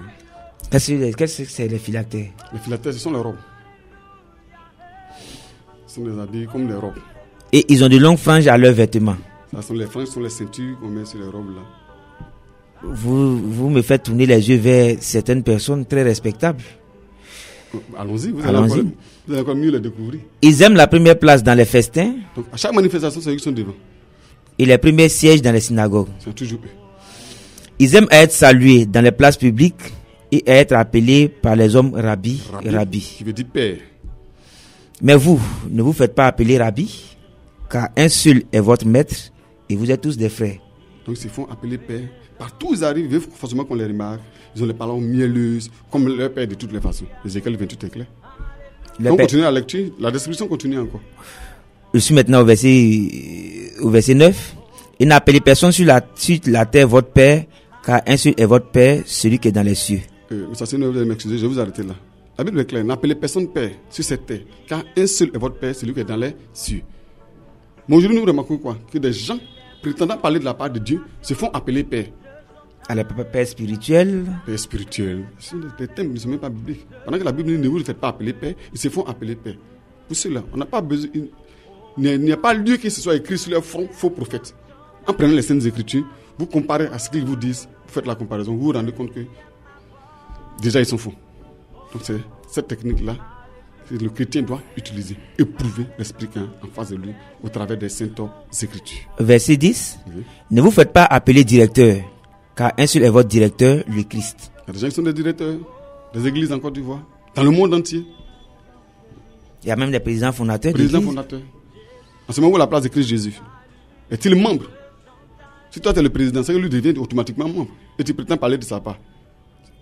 Qu'est-ce que c'est les phylactères? Les phylactères, ce sont les robes. Ce sont des habits comme les robes. Et ils ont de longues franges à leurs vêtements. Ça sont les franges, ce sont les ceintures qu'on met sur les robes là. Vous me faites tourner les yeux vers certaines personnes très respectables. Allons-y, vous allez encore mieux les découvrir. Ils aiment la première place dans les festins. Donc, à chaque manifestation, c'est eux qui sont devant. Et les premiers sièges dans les synagogues. C'est toujours eux. Ils aiment être salués dans les places publiques et être appelés par les hommes rabbi. Qui veut dire père. Mais vous, ne vous faites pas appeler rabbi, car un seul est votre maître et vous êtes tous des frères. Donc ils se font appeler père. Partout où ils arrivent, il faut forcément qu'on les remarque. Ils ont les paroles mielleuses, comme leur père de toutes les façons. Ézéchiel 28 est clair. On continue la lecture, la description continue encore. Je suis maintenant au verset 9. Et n'appelez personne sur la terre votre père, car un seul est votre père, celui qui est dans les cieux. Ça c'est une vous allez m'excuser, je vais vous arrêter là. La Bible est claire, n'appelez personne père sur cette terre, car un seul est votre père, celui qui est dans les cieux. Mais aujourd'hui nous remarquons quoi? Que des gens prétendant parler de la part de Dieu se font appeler père. Alors, père spirituel. Père spirituel. Ce sont des thèmes qui ne sont même pas bibliques. Pendant que la Bible dit ne vous faites pas appeler père, ils se font appeler père. Pour cela, on n'a pas besoin. Il n'y a pas lieu que ce soit écrit sur leur front faux prophètes. En prenant les Saintes Écritures, vous comparez à ce qu'ils vous disent, vous faites la comparaison, vous vous rendez compte que déjà ils sont faux. Donc c'est cette technique-là que le chrétien doit utiliser, éprouver l'esprit qui est en face de lui au travers des Saintes Écritures. Verset 10. Oui. Ne vous faites pas appeler directeur, car un seul est votre directeur, le Christ. Il y a des gens qui sont des directeurs des églises en Côte d'Ivoire, dans le monde entier. Il y a même des présidents fondateurs. Présidents fondateurs. En ce moment où la place de Christ Jésus est-il membre Si toi, tu es le président, c'est que lui devient automatiquement membre. Et tu prétends parler de sa part.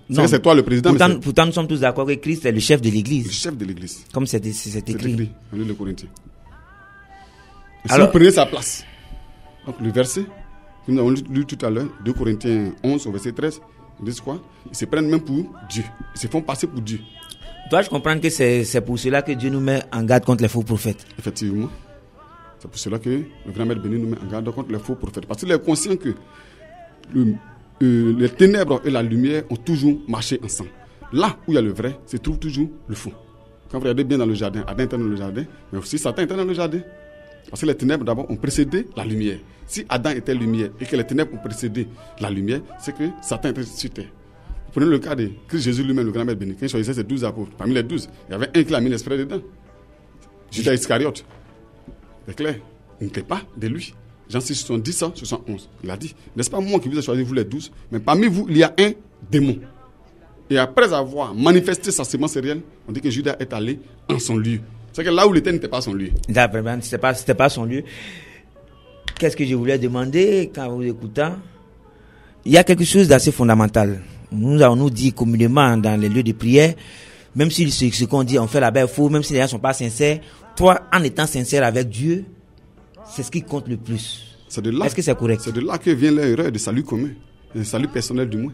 Non. C'est toi le président. Pourtant, nous sommes tous d'accord que Christ est le chef de l'Église. Le chef de l'Église. Comme c'est écrit. C'est écrit dans le Corinthiens. Si Alors, vous prenez sa place. Donc le verset que nous avons lu tout à l'heure, 2 Corinthiens 11 au verset 13, ils disent quoi? Ils se prennent même pour Dieu. Ils se font passer pour Dieu. Dois-je comprendre que c'est pour cela que Dieu nous met en garde contre les faux prophètes? Effectivement. C'est pour cela que le grand maître béni nous met en garde contre les faux prophètes. Parce qu'il est conscient que les ténèbres et la lumière ont toujours marché ensemble. Là où il y a le vrai, se trouve toujours le faux. Quand vous regardez bien dans le jardin, Adam était dans le jardin, mais aussi Satan était dans le jardin. Parce que les ténèbres d'abord ont précédé la lumière. Si Adam était lumière et que les ténèbres ont précédé la lumière, c'est que Satan était sur terre. Prenez le cas de Christ Jésus lui-même, le grand maître béni. Quand il choisissait ses 12 apôtres, parmi les 12, il y avait un qui a mis l'esprit dedans. Judas Iscariote. C'est clair. Il n'était pas de lui. Jean 6, 70, 71. Il a dit, n'est-ce pas moi qui vous ai choisi, vous les 12, mais parmi vous, il y a un démon. Et après avoir manifesté sa sémence réelle, on dit que Judas est allé en son lieu. C'est que là où il était n'était pas son lieu. C'était pas son lieu. Qu'est-ce que je voulais demander quand vous écoutant? Il y a quelque chose d'assez fondamental. Nous avons nous dit communément dans les lieux de prière, même si ce qu'on dit, on fait la belle faux, même si les gens ne sont pas sincères, toi, en étant sincère avec Dieu, c'est ce qui compte le plus. Est-ce que c'est correct? C'est de là que vient l'erreur de salut commun, de salut personnel du moins.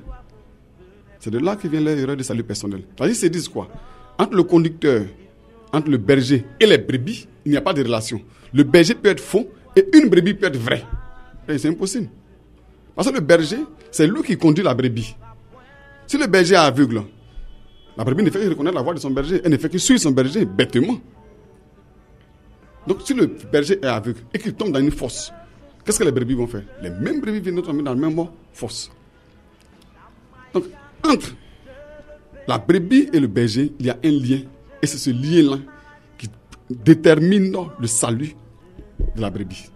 C'est de là que vient l'erreur de salut personnel. C'est-à-dire, ils se disent quoi? Entre le conducteur, entre le berger et les brebis, il n'y a pas de relation. Le berger peut être faux et une brebis peut être vraie. Et c'est impossible. Parce que le berger, c'est lui qui conduit la brebis. Si le berger est aveugle, la brebis ne fait que reconnaître la voix de son berger. Elle ne fait que suivre son berger bêtement. Donc si le berger est aveugle et qu'il tombe dans une fosse, qu'est-ce que les brebis vont faire? Les mêmes brebis viennent tomber dans la même fosse. Donc entre la brebis et le berger, il y a un lien. Et c'est ce lien-là qui détermine le salut de la brebis.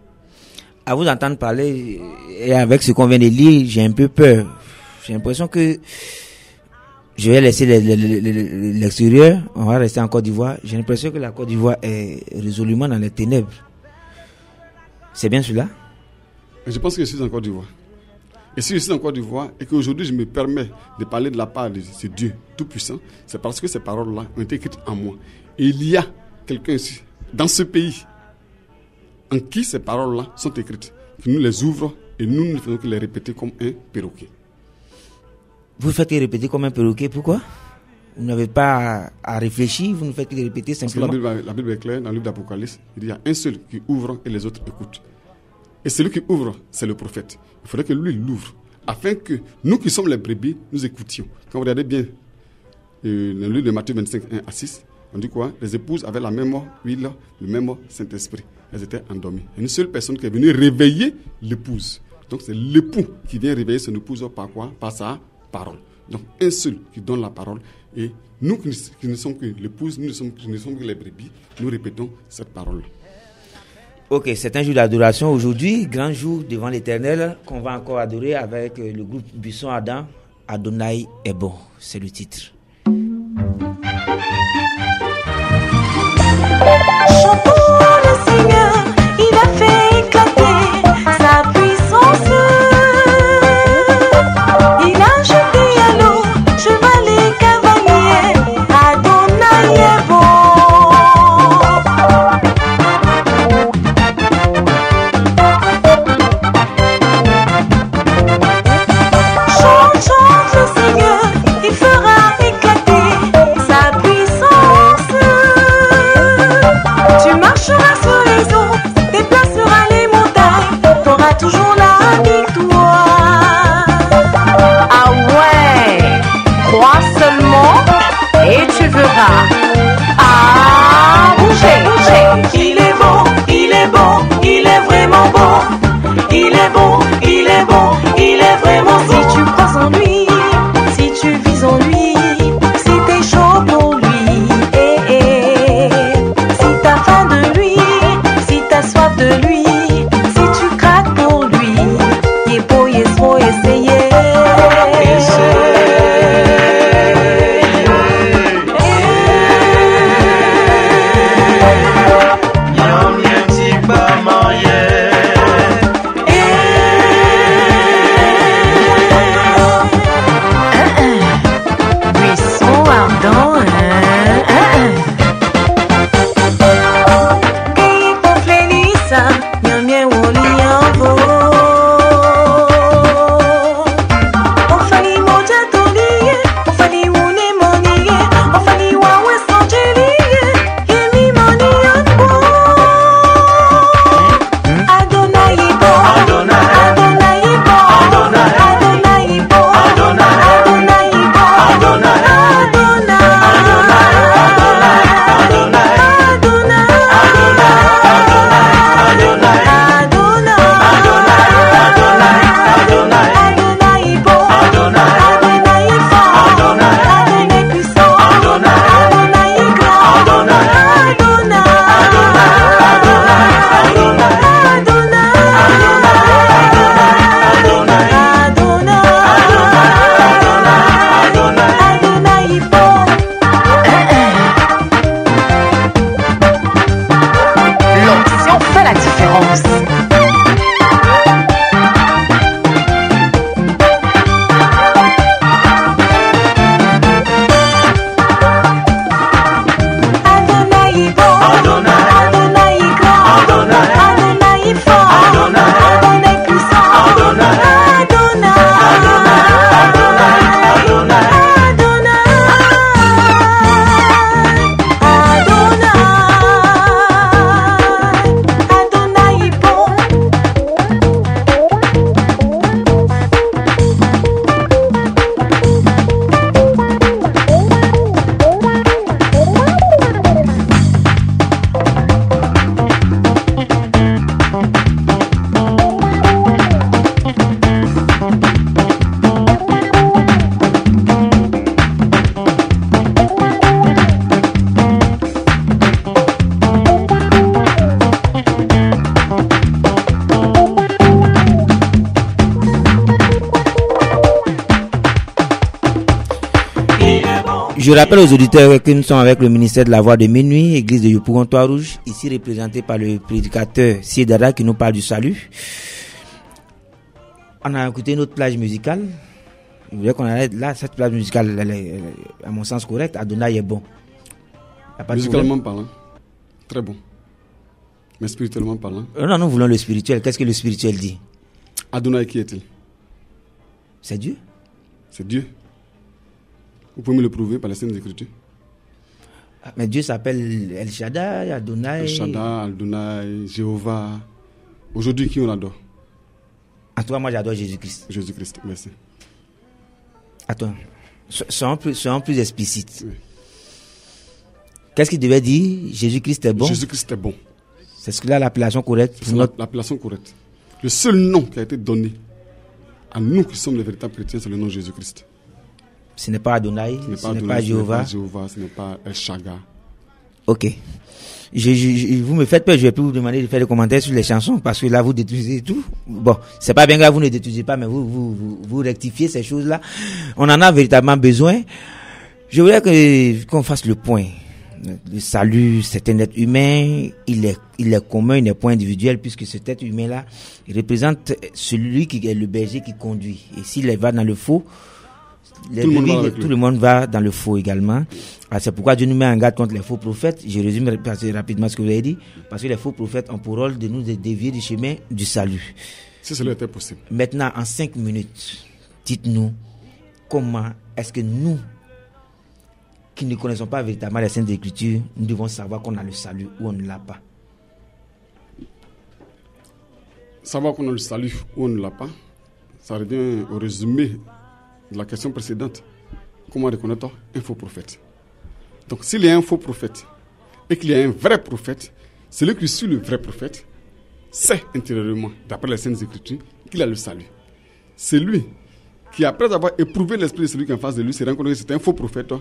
À vous entendre parler, et avec ce qu'on vient de lire, j'ai un peu peur. J'ai l'impression que je vais laisser l'extérieur, on va rester en Côte d'Ivoire. J'ai l'impression que la Côte d'Ivoire est résolument dans les ténèbres. C'est bien cela? Je pense que je suis en Côte d'Ivoire. Et si je suis en Côte d'Ivoire et qu'aujourd'hui je me permets de parler de la part de ce Dieu Tout-Puissant, c'est parce que ces paroles-là ont été écrites en moi. Et il y a quelqu'un ici, dans ce pays, en qui ces paroles-là sont écrites, qui nous les ouvre et nous ne faisons que les répéter comme un perroquet. Vous faites les répéter comme un perroquet, pourquoi? Vous n'avez pas à réfléchir, vous ne faites que les répéter simplement. Parce que la Bible est claire, dans le livre d'Apocalypse, il y a un seul qui ouvre et les autres écoutent. Et celui qui ouvre, c'est le prophète. Il faudrait que lui l'ouvre, afin que nous qui sommes les brebis, nous écoutions. Quand vous regardez bien dans le livre de Matthieu 25, 1 à 6, on dit quoi? Les épouses avaient la même huile, le même Saint-Esprit. Elles étaient endormies. Une seule personne qui est venue réveiller l'épouse. Donc c'est l'époux qui vient réveiller son épouse par quoi? Par sa parole. Donc un seul qui donne la parole. Et nous qui ne sommes que l'épouse, nous ne sommes que les brebis, nous répétons cette parole. Ok, c'est un jour d'adoration aujourd'hui, grand jour devant l'Éternel, qu'on va encore adorer avec le groupe Buisson Adam. Adonai est bon, c'est le titre. Chantons le Seigneur, il a fait éclater sa puissance. Il a jeté à l'eau cheval et cavalier. Adonai est bon. Chante le Seigneur, il fera éclater sa puissance. Tu marcheras sur les eaux, déplaceras les montagnes, t'auras toujours la victoire. Ah ouais, crois seulement et tu verras. Ah, bougez, bougez. Il est bon, il est bon, il est vraiment bon. Il est bon, il est bon, il est vraiment bon. Si tu crois en lui, si tu vis en lui, si t'es chaud pour lui, si t'as faim de lui, si t'as soif de lui, si tu craques pour lui, Je rappelle aux auditeurs que nous sommes avec le ministère de la Voix de Minuit, église de Yopougon-Trois-Rouges, ici représenté par le prédicateur Siedara qui nous parle du salut. On a écouté une autre plage musicale. Je voudrais qu'on arrête là. Cette plage musicale, elle est, à mon sens, correcte. Adonai est bon. Musicalement parlant, très bon. Mais spirituellement parlant. Non, nous voulons le spirituel. Qu'est-ce que le spirituel dit? Adonai, qui est-il? C'est Dieu. C'est Dieu. Vous pouvez me le prouver par les Saintes Écritures. Mais Dieu s'appelle El Shaddai, Adonai. El Shaddai, Adonai, Jéhovah. Aujourd'hui, qui on adore? En toi, moi, j'adore Jésus-Christ. Jésus-Christ, merci. Attends, soyons plus explicites. Oui. Qu'est-ce qu'il devait dire? Jésus-Christ est bon. Jésus-Christ est bon. C'est ce que là l'appellation correcte. C'est l'appellation correcte. Le seul nom qui a été donné à nous qui sommes les véritables chrétiens, c'est le nom de Jésus-Christ. Ce n'est pas Adonai, ce n'est pas Jéhovah. Ce n'est pas El Shaddai. Ok. Vous me faites peur, je vais plus vous demander de faire des commentaires sur les chansons parce que là vous détruisez tout. Bon, c'est pas bien grave, vous ne détruisez pas, mais vous rectifiez ces choses-là. On en a véritablement besoin. Je voudrais qu'on fasse le point. Le salut, c'est un être humain, il est commun, il n'est pas individuel puisque cet être humain-là, il représente celui qui est le berger qui conduit. Et s'il va dans le faux, tout le monde va dans le faux également. Alors c'est pourquoi Dieu nous met en garde contre les faux prophètes. Je résume rapidement ce que vous avez dit. Parce que les faux prophètes ont pour rôle de nous dévier du chemin du salut. Si cela était possible. Maintenant, en 5 minutes, dites-nous comment est-ce que nous, qui ne connaissons pas véritablement les Saintes Écritures, nous devons savoir qu'on a le salut ou on ne l'a pas. Savoir qu'on a le salut ou on ne l'a pas, ça revient au résumé de la question précédente. Comment reconnaît-on un faux prophète? Donc s'il y a un faux prophète et qu'il y a un vrai prophète, celui qui suit le vrai prophète sait intérieurement, d'après les Saintes Écritures, qu'il a le salut. C'est lui qui, après avoir éprouvé l'esprit de celui qui est en face de lui, s'est rendu compte que c'est un faux prophète,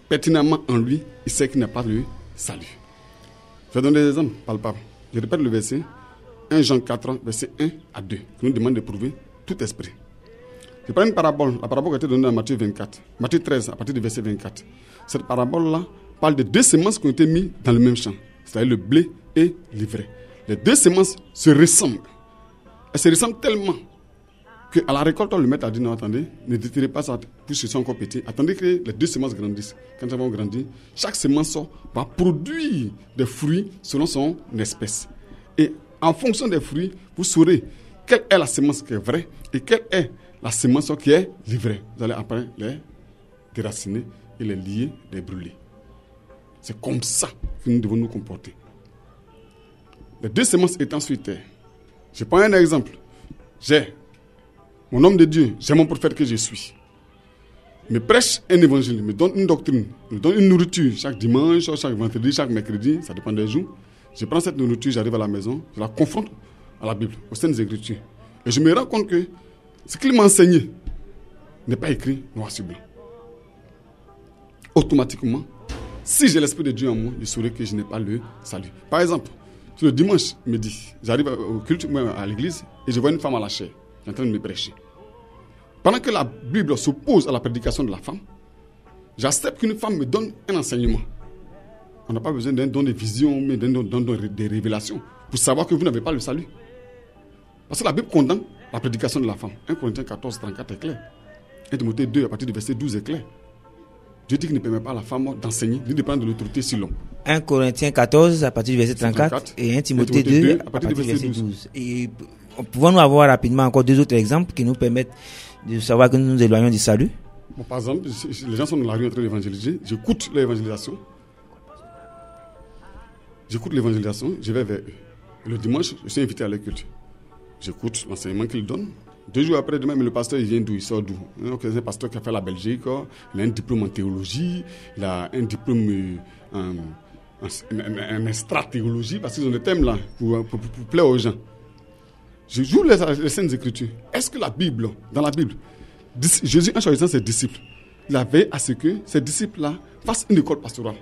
pertinemment en lui, il sait qu'il n'a pas le salut. Je vais donner des exemples palpables. Je répète le verset 1 Jean 4, verset 1 à 2, qui nous demande de prouver tout esprit. Je prends une parabole, la parabole qui a été donnée dans Matthieu 24, Matthieu 13, à partir du verset 24. Cette parabole-là parle de 2 semences qui ont été mises dans le même champ, c'est-à-dire le blé et l'ivraie. Les 2 semences se ressemblent. Elles se ressemblent tellement qu'à la récolte, on le met à dire non, attendez, ne détirez pas ça, puisque c'est encore petit. Attendez que les 2 semences grandissent. Quand elles vont grandir, chaque semence va produire des fruits selon son espèce. Et en fonction des fruits, vous saurez quelle est la semence qui est vraie et quelle est la semence qui est livrée. Vous allez après les déraciner et les lier, les brûler. C'est comme ça que nous devons nous comporter. Les 2 semences étant sur terre. Je prends un exemple. J'ai mon homme de Dieu, j'ai mon prophète que je suis. Il me prêche un évangile, il me donne une doctrine, il me donne une nourriture chaque dimanche, chaque vendredi, chaque mercredi, ça dépend des jours. Je prends cette nourriture, j'arrive à la maison, je la confronte à la Bible, aux Saintes Écritures. Et je me rends compte que ce qu'il m'a enseigné n'est pas écrit noir sur blanc. Automatiquement, si j'ai l'Esprit de Dieu en moi, je saurai que je n'ai pas le salut. Par exemple, sur le dimanche midi, j'arrive au culte, à l'église, et je vois une femme à la chair, qui est en train de me prêcher. Pendant que la Bible s'oppose à la prédication de la femme, j'accepte qu'une femme me donne un enseignement. On n'a pas besoin d'un don de vision, mais d'un don de révélation, pour savoir que vous n'avez pas le salut. Parce que la Bible condamne la prédication de la femme. 1 Corinthiens 14, 34 est clair. 1 Timothée 2, à partir du verset 12 est clair. Dieu dit qu'il ne permet pas à la femme d'enseigner, ni de prendre de l'autorité si long. 1 Corinthiens 14, à partir du verset 34, et 1 Timothée 2, à partir du verset 12. Et pouvons-nous avoir rapidement encore 2 autres exemples qui nous permettent de savoir que nous nous éloignons du salut? Bon, par exemple, les gens sont dans la rue en train d'évangéliser, j'écoute l'évangélisation. Je vais vers eux. Le dimanche, je suis invité à leur culte. J'écoute l'enseignement qu'ils donnent. 2 jours après, demain, le pasteur, il vient d'où? Il sort d'où? C'est un pasteur qui a fait la Belgique, il a un diplôme en théologie, il a un diplôme en extra-théologie, parce qu'ils ont des thèmes là, pour plaire aux gens. Je joue les Saintes Écritures. Est-ce que la Bible, dans la Bible, Jésus, en choisissant ses disciples, il a veillé à ce que ces disciples-là fassent une école pastorale?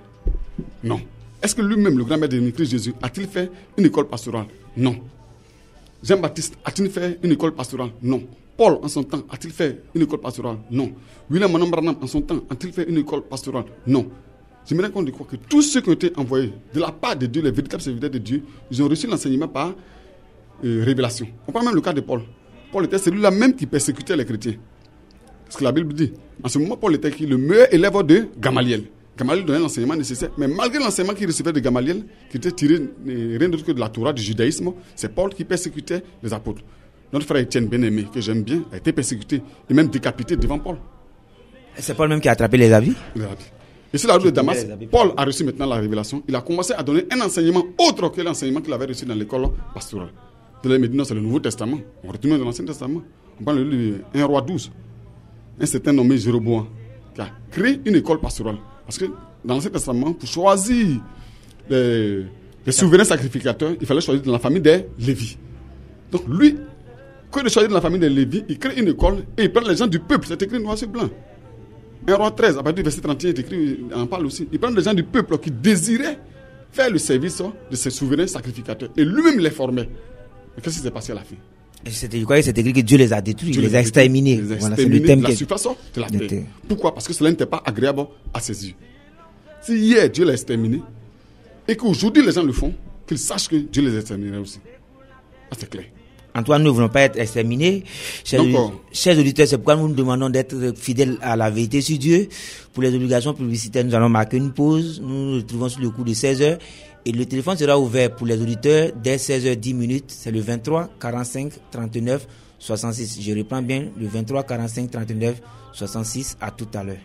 Non. Est-ce que lui-même, le grand maître de Christ Jésus, a-t-il fait une école pastorale? Non. Jean-Baptiste, a-t-il fait une école pastorale? Non. Paul, en son temps, a-t-il fait une école pastorale? Non. William Branham en son temps, a-t-il fait une école pastorale? Non. Je me rends compte de quoi? Que tous ceux qui ont été envoyés de la part de Dieu, les véritables serviteurs de Dieu, ils ont reçu l'enseignement par révélation. On prend même le cas de Paul. Paul était celui-là même qui persécutait les chrétiens. C'est ce que la Bible dit. En ce moment, Paul était le meilleur élève de Gamaliel. Gamaliel donnait l'enseignement nécessaire. Mais malgré l'enseignement qu'il recevait de Gamaliel, qui était tiré rien d'autre que de la Torah, du judaïsme, c'est Paul qui persécutait les apôtres. Notre frère Étienne bien-aimé, que j'aime bien, a été persécuté et même décapité devant Paul. C'est Paul même qui a attrapé les habits? Et sur la route de Damas, Paul a reçu maintenant la révélation. Il a commencé à donner un enseignement autre que l'enseignement qu'il avait reçu dans l'école pastorale. De là, il me dit non, c'est le Nouveau Testament. On retourne dans l'Ancien Testament. On parle de 1 roi 12. Un certain nommé Jéroboam qui a créé une école pastorale. Parce que dans l'Ancien Testament, pour choisir les souverains sacrificateurs, il fallait choisir dans la famille des Lévi. Donc lui, que de choisir dans la famille des Lévi, il crée une école et il prend les gens du peuple. C'est écrit noir sur blanc. 1 roi 13, à partir du verset 31, c'est écrit, on en parle aussi. Il prend les gens du peuple qui désiraient faire le service de ces souverains sacrificateurs. Et lui-même les formait. Et qu'est-ce qui s'est passé à la fin? Je croyais que c'était écrit que Dieu les a détruits, il les a exterminés. Voilà, c'est le thème de la surface de la terre. Pourquoi? Parce que cela n'était pas agréable à ses yeux. Si hier Dieu l'a exterminé, et qu'aujourd'hui les gens le font, qu'ils sachent que Dieu les exterminerait aussi. Ça c'est clair. Antoine, nous ne voulons pas être exterminés. Chers auditeurs, c'est pourquoi nous demandons d'être fidèles à la vérité sur Dieu. Pour les obligations publicitaires, nous allons marquer une pause. Nous nous retrouvons sur le coup de 16h. Et le téléphone sera ouvert pour les auditeurs dès 16h10. C'est le 23 45 39 66. Je reprends bien, le 23 45 39 66. À tout à l'heure.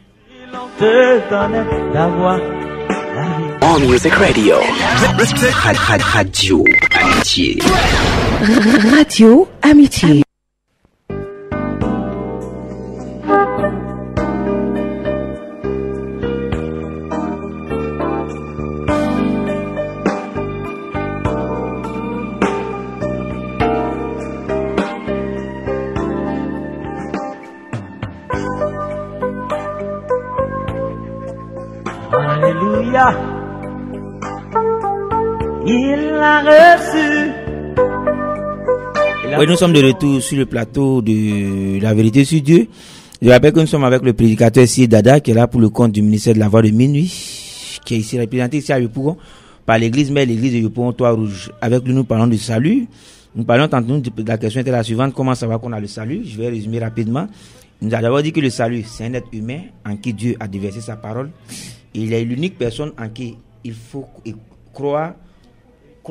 All Music Radio. Radio Amitié. Radio Amitié. Alléluia. Il a reçu. Oui, nous sommes de retour sur le plateau de la vérité sur Dieu. Je rappelle que nous sommes avec le prédicateur Sir Dada qui est là pour le compte du ministère de la Voix de Minuit, qui est ici représenté ici à Yopougon par l'église mère, l'église de Yopougon Trois-Rouges. Avec lui, nous parlons du salut. Nous parlons tantôt de la question était la suivante: comment savoir qu'on a le salut? Je vais résumer rapidement. Il nous a d'abord dit que le salut, c'est un être humain en qui Dieu a déversé sa parole. Il est l'unique personne en qui il faut croire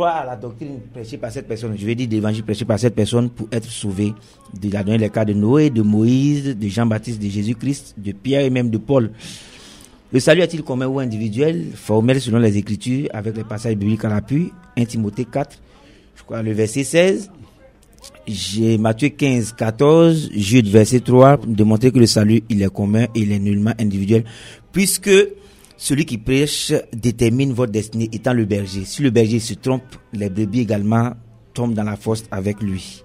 à la doctrine prêchée par cette personne. Je vais dire l'évangile prêché par cette personne pour être sauvé. Il a donné les cas de Noé, de Moïse, de Jean-Baptiste, de Jésus-Christ, de Pierre et même de Paul. Le salut est-il commun ou individuel? Formel selon les Écritures, avec les passages bibliques à l'appui. 1 Timothée 4, je crois le verset 16. J'ai Matthieu 15, 14, Jude verset 3, pour démontrer que le salut, il est commun et il est nullement individuel. Puisque celui qui prêche détermine votre destinée étant le berger. Si le berger se trompe, les brebis également tombent dans la fosse avec lui.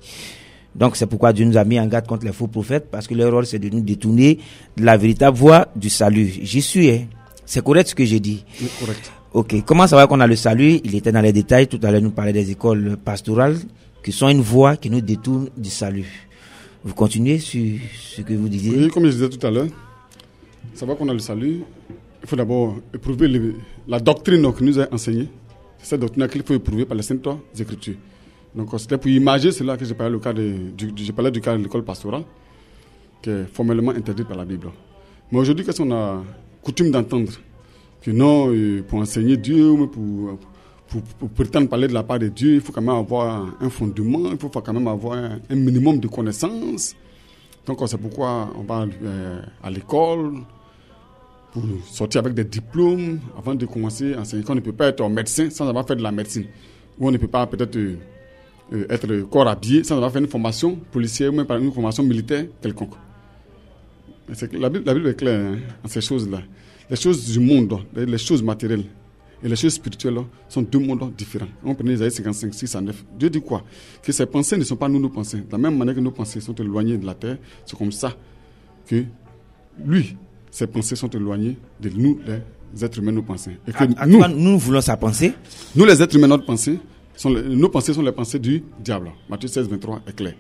Donc c'est pourquoi Dieu nous a mis en garde contre les faux prophètes, parce que leur rôle c'est de nous détourner de la véritable voie du salut. J'y suis, hein. C'est correct ce que j'ai dit? Oui, correct. Ok, comment savoir qu'on a le salut? Il était dans les détails, tout à l'heure nous parlait des écoles pastorales, qui sont une voie qui nous détourne du salut. Vous continuez sur ce que vous disiez? Oui, comme je disais tout à l'heure, savoir qu'on a le salut, il faut d'abord éprouver la doctrine qui nous est enseignée. C'est cette doctrine qu'il faut éprouver par les Saintes Écritures. Donc c'était pour imager cela que j'ai parlé du cas de l'école pastorale, qui est formellement interdite par la Bible. Mais aujourd'hui, qu'est-ce qu'on a coutume d'entendre? Que non, pour enseigner Dieu, pour prétendre parler de la part de Dieu, il faut quand même avoir un fondement, il faut quand même avoir un minimum de connaissances. Donc c'est pourquoi on va à l'école, pour sortir avec des diplômes avant de commencer à enseigner. On ne peut pas être médecin sans avoir fait de la médecine. Ou on ne peut pas peut-être être corps habillé sans avoir fait une formation policière ou même une formation militaire quelconque. La Bible est claire, hein, en ces choses-là. Les choses du monde, les choses matérielles et les choses spirituelles sont deux mondes différents. On prenait Isaïe 55, 6 à 9. Dieu dit quoi? Que ses pensées ne sont pas nos pensées. De la même manière que nos pensées sont éloignées de la terre, c'est comme ça que lui, ses pensées sont éloignées de nous, les êtres humains, nos pensées. Et que nous voulons sa pensée. Nous, les êtres humains, nos pensées sont les pensées du diable. Matthieu 16, 23 est clair.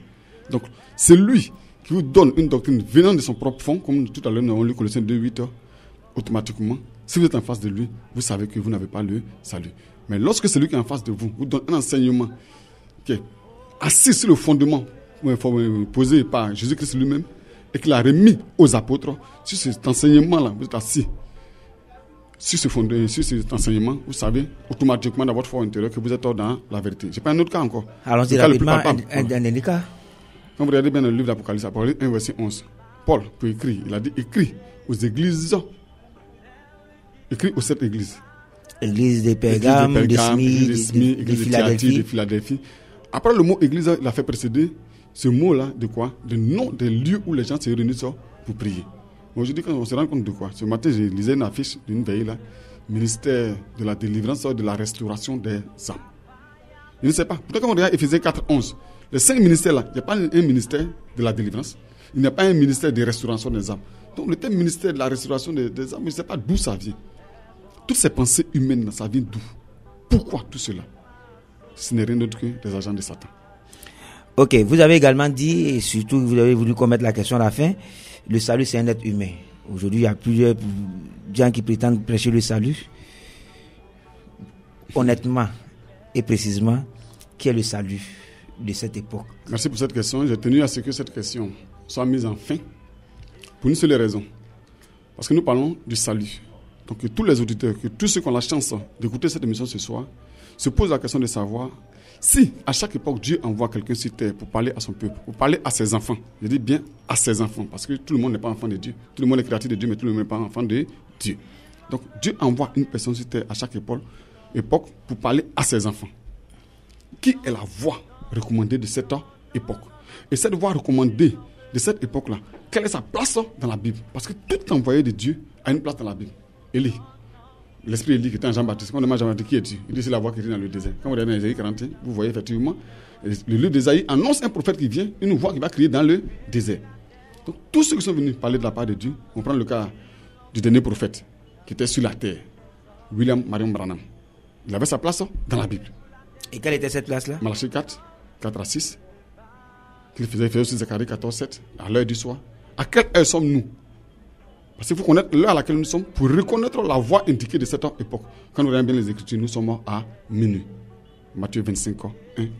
Donc, c'est lui qui vous donne une doctrine venant de son propre fond, comme tout à l'heure nous avons lu Colossiens 2:8, automatiquement, si vous êtes en face de lui, vous savez que vous n'avez pas le salut. Mais lorsque celui qui est en face de vous vous donne un enseignement qui est assis sur le fondement posé par Jésus-Christ lui-même et qu'il a remis aux apôtres, sur cet enseignement-là, vous êtes assis sur ce fondement, sur cet enseignement, vous savez automatiquement dans votre foi intérieure que vous êtes dans la vérité. Je n'ai pas un autre cas encore. Allons-y rapidement, un dernier cas. Quand vous regardez bien le livre d'Apocalypse, Apocalypse 1, verset 11, Paul peut écrire, il a dit écrit aux églises, écrit aux 7 églises. Église de Pergame, de Smyrne, de Philadelphie. Après le mot église, il a fait précéder ce mot-là de quoi? De nom des lieux où les gens se réunissent pour prier. Aujourd'hui, quand on se rend compte de quoi? Ce matin, j'ai lisé une affiche d'une veille là, ministère de la délivrance et de la restauration des âmes. Je ne sais pas. Pourtant, quand on regarde Éphésiens 4:11, les 5 ministères là, il n'y a pas un ministère de la délivrance, il n'y a pas un ministère de restauration des âmes. Donc le thème ministère de la restauration des âmes, je ne sais pas d'où ça vient. Toutes ces pensées humaines là, ça vient d'où? Pourquoi tout cela? Ce n'est rien d'autre que des agents de Satan. Ok, vous avez également dit, et surtout vous avez voulu commettre la question à la fin, le salut c'est un être humain. Aujourd'hui, il y a plusieurs gens qui prétendent prêcher le salut. Honnêtement et précisément, qui est le salut de cette époque? Merci pour cette question. J'ai tenu à ce que cette question soit mise en fin pour une seule raison. Parce que nous parlons du salut. Donc que tous les auditeurs, que tous ceux qui ont la chance d'écouter cette émission ce soir, se posent la question de savoir si à chaque époque Dieu envoie quelqu'un sur terre pour parler à son peuple, pour parler à ses enfants. Je dis bien à ses enfants, parce que tout le monde n'est pas enfant de Dieu. Tout le monde est créature de Dieu, mais tout le monde n'est pas enfant de Dieu. Donc Dieu envoie une personne sur terre à chaque époque pour parler à ses enfants. Qui est la voix recommandée de cette époque? Et cette voix recommandée de cette époque-là, quelle est sa place dans la Bible? Parce que tout envoyé de Dieu a une place dans la Bible. Élie, l'esprit Élie qui était en Jean-Baptiste. Quand on demande Jean-Baptiste, qui es-tu? Il dit c'est la voix qui était dans le désert. Quand vous regardez dans Ésaïe 41, vous voyez effectivement, le livre d'Ésaïe annonce un prophète qui vient, une voix qui va crier dans le désert. Donc tous ceux qui sont venus parler de la part de Dieu, on prend le cas du dernier prophète qui était sur la terre, William Marion Branham. Il avait sa place dans la Bible. Et quelle était cette place-là? Malachie 4-6, qu'il faisait aussi Zacharie 14-7, à l'heure du soir. À quelle heure sommes-nous? Parce qu'il faut connaître l'heure à laquelle nous sommes pour reconnaître la voie indiquée de cette époque. Quand nous regardons bien les Écritures, nous sommes à minuit. Matthieu 25,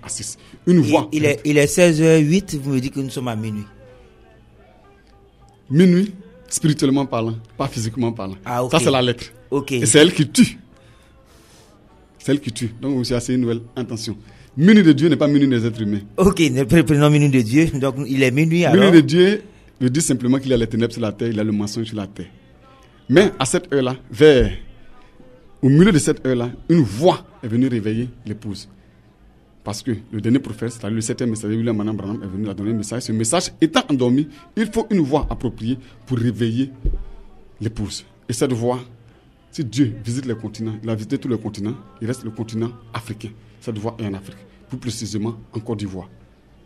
1-6. Une voix. Il est 16h08, vous me dites que nous sommes à minuit. Minuit, spirituellement parlant, pas physiquement parlant. Ah, okay. Ça, c'est la lettre. Okay. Et c'est elle qui tue. C'est elle qui tue. Donc, c'est assez une nouvelle intention. Minuit de Dieu n'est pas minuit des êtres humains. Ok, prenons minuit de Dieu. Donc, il est minuit alors. Minuit de Dieu veut dire simplement qu'il y a les ténèbres sur la terre, il y a le mensonge sur la terre. Mais à cette heure-là, au milieu de cette heure-là, une voix est venue réveiller l'épouse. Parce que le dernier prophète, c'est-à-dire le 7e messager, William Marion Branham, est venu la donner un message. Ce message étant endormi, il faut une voix appropriée pour réveiller l'épouse. Et cette voix, si Dieu visite les continents, il a visité tous les continents, il reste le continent africain. Cette voix est en Afrique, plus précisément en Côte d'Ivoire.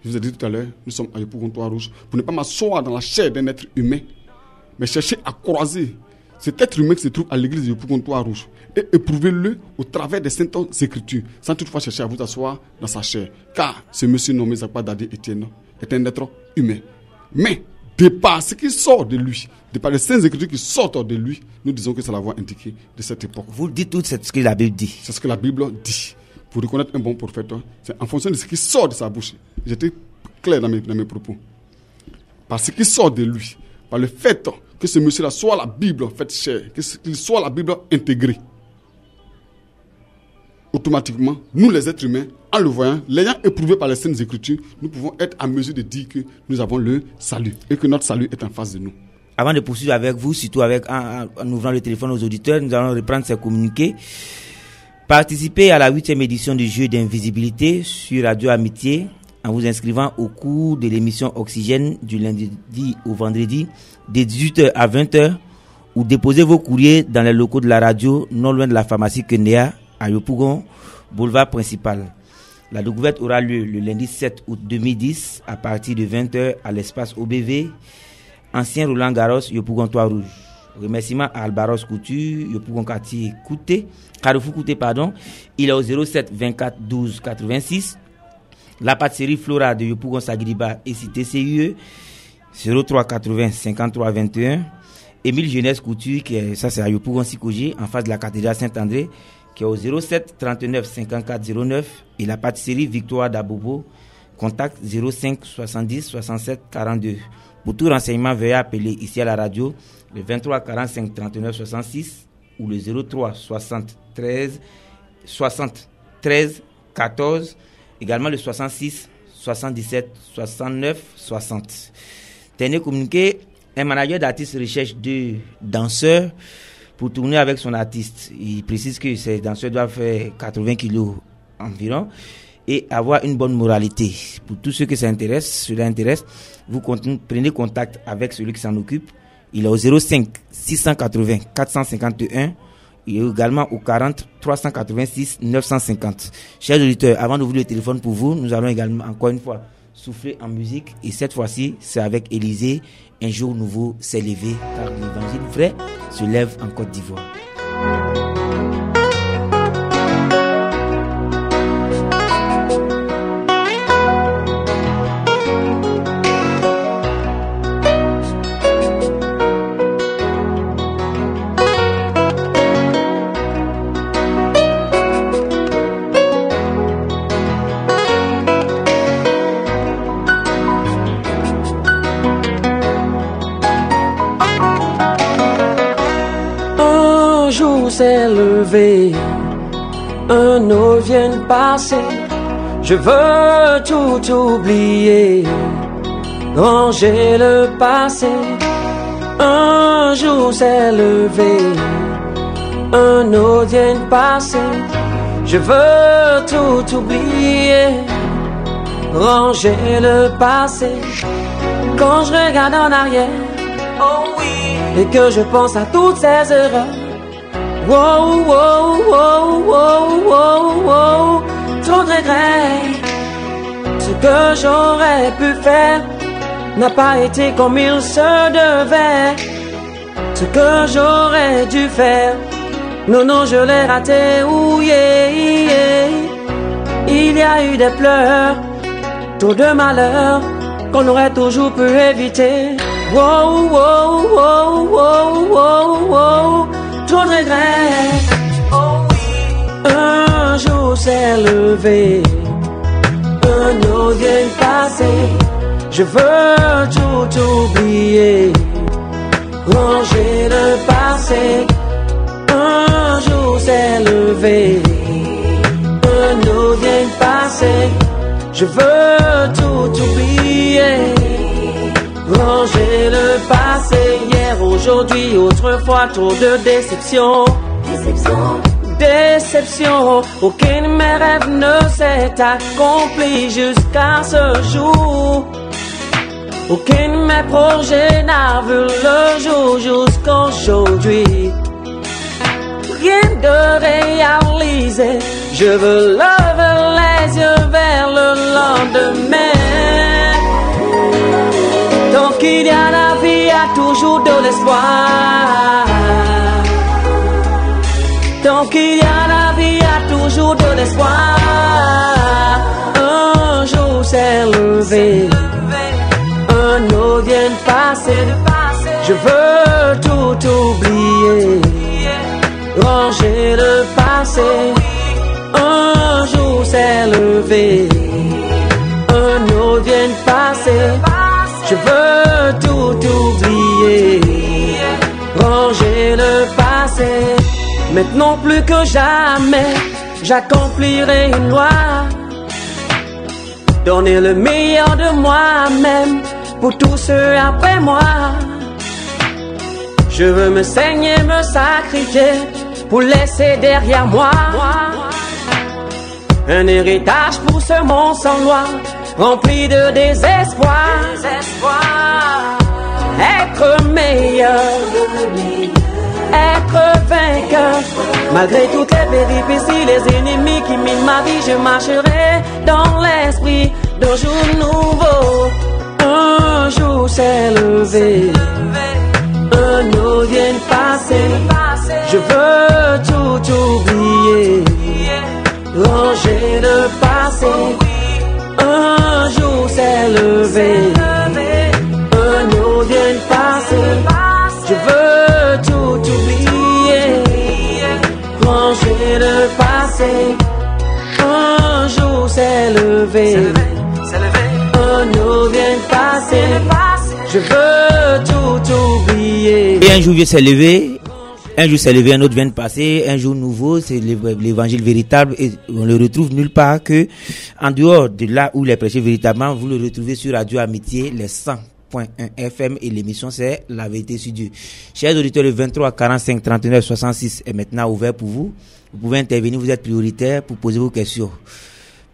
Je vous ai dit tout à l'heure, nous sommes à Yopougon-Toit Rouge pour ne pas m'asseoir dans la chair d'un être humain, mais chercher à croiser cet être humain qui se trouve à l'église de Yopougon-Toit Rouge et éprouver-le au travers des saintes écritures, sans toutefois chercher à vous asseoir dans sa chair. Car ce monsieur nommé Zakpa Dadé Etienne est un être humain. Mais, de par ce qui sort de lui, de par les saintes écritures qui sortent de lui, nous disons que c'est la voie indiquée de cette époque. Vous dites tout ce que la Bible dit. C'est ce que la Bible dit. Pour reconnaître un bon prophète, c'est en fonction de ce qui sort de sa bouche. J'étais clair dans mes propos. Par ce qui sort de lui, par le fait que ce monsieur-là soit la Bible faite chair, qu'il soit la Bible intégrée. Automatiquement, nous les êtres humains, en le voyant, l'ayant éprouvé par les saintes écritures, nous pouvons être en mesure de dire que nous avons le salut et que notre salut est en face de nous. Avant de poursuivre avec vous, surtout en ouvrant le téléphone aux auditeurs, nous allons reprendre ces communiqués. Participez à la 8e édition du jeu d'invisibilité sur Radio Amitié en vous inscrivant au cours de l'émission Oxygène du lundi au vendredi de 18h à 20h ou déposez vos courriers dans les locaux de la radio non loin de la pharmacie Kenya à Yopougon, boulevard principal. La découverte aura lieu le lundi 7 août 2010 à partir de 20h à l'espace OBV, ancien Roland Garros, Yopougon-Toit Rouge. Remerciements à Albaros Couture, Yopougon Quartier Carrefour Couté, il est au 07 24 12 86. La pâtisserie Flora de Yopougon Sagriba et cité CUE. 03 80 53 21. Émile Jeunesse Couture, ça c'est à Yopougon-Sikogé, en face de la cathédrale Saint-André, qui est au 07 39 54 09. Et la pâtisserie Victoire d'Abobo, contact 05 70 67 42. Pour tout renseignement, veuillez appeler ici à la radio le 23 45 39 66 ou le 03 73 60 13 14, également le 66 77 69 60. Dernier communiqué, un manager d'artistes recherche 2 danseurs pour tourner avec son artiste. Il précise que ces danseurs doivent faire 80 kilos environ et avoir une bonne moralité. Pour tous ceux que cela intéresse, vous prenez contact avec celui qui s'en occupe. Il est au 05 680 451 et également au 40 386 950. Chers auditeurs, avant d'ouvrir le téléphone pour vous, nous allons également encore une fois souffler en musique, et cette fois-ci c'est avec Élysée. Un jour nouveau s'est levé, car l'évangile vrai se lève en Côte d'Ivoire. S'est levé, un autre vient passer. Je veux tout oublier, ranger le passé. Un jour s'est levé, un autre vient passer. Je veux tout oublier, ranger le passé. Quand je regarde en arrière, oh oui, et que je pense à toutes ces erreurs. Wow, wow, wow, wow, wow, wow, trop de regrets. Ce que j'aurais pu faire n'a pas été comme il se devait. Ce que j'aurais dû faire, non, je l'ai raté, oh yeah, yeah. Il y a eu des pleurs, trop de malheurs qu'on aurait toujours pu éviter. Wow, wow, wow, wow, wow, wow, trop de regrets. Oh oui. Un jour s'est levé, un autre vient passer. Je veux tout oublier, ranger le passé. Un jour s'est levé, un autre vient passer. Je veux tout oublier, ranger le passé. Hier, aujourd'hui, autrefois, trop de déceptions. Déception, aucun de mes rêves ne s'est accompli jusqu'à ce jour. Aucun de mes projets n'a vu le jour jusqu'aujourd'hui. Rien de réalisé, je veux lever les yeux vers le lendemain. Tant qu'il y a la vie, il y a toujours de l'espoir. Tant qu'il y a la vie, il y a toujours de l'espoir. Un jour s'est levé, un autre vient passer. Je veux tout oublier, ranger le passé. Un jour s'est levé, un autre vient passer. Je veux tout oublier, ranger le passé. Maintenant plus que jamais, j'accomplirai une loi. Donner le meilleur de moi-même pour tous ceux après moi. Je veux me saigner, me sacrifier pour laisser derrière moi un héritage pour ce monde sans loi, rempli de désespoir. Être meilleur, être vainqueur. Malgré toutes les péripéties, les ennemis qui minent ma vie, je marcherai dans l'esprit d'un jour nouveau. Un jour s'est levé, un autre vient passer. Je veux tout oublier, ranger le passé. Un jour s'est levé, un s'est levé. Un jour vient de passer. Je veux tout oublier. Et un jour Dieu s'est levé. Un jour s'est levé, un autre vient de passer. Un jour nouveau, c'est l'évangile véritable. Et on le retrouve nulle part que en dehors de là où il est prêché véritablement. Vous le retrouvez sur Radio Amitié, les 100.1 FM. Et l'émission, c'est La Vérité sur Dieu. Chers auditeurs, le 23 45 39 66 est maintenant ouvert pour vous. Vous pouvez intervenir, vous êtes prioritaire pour poser vos questions.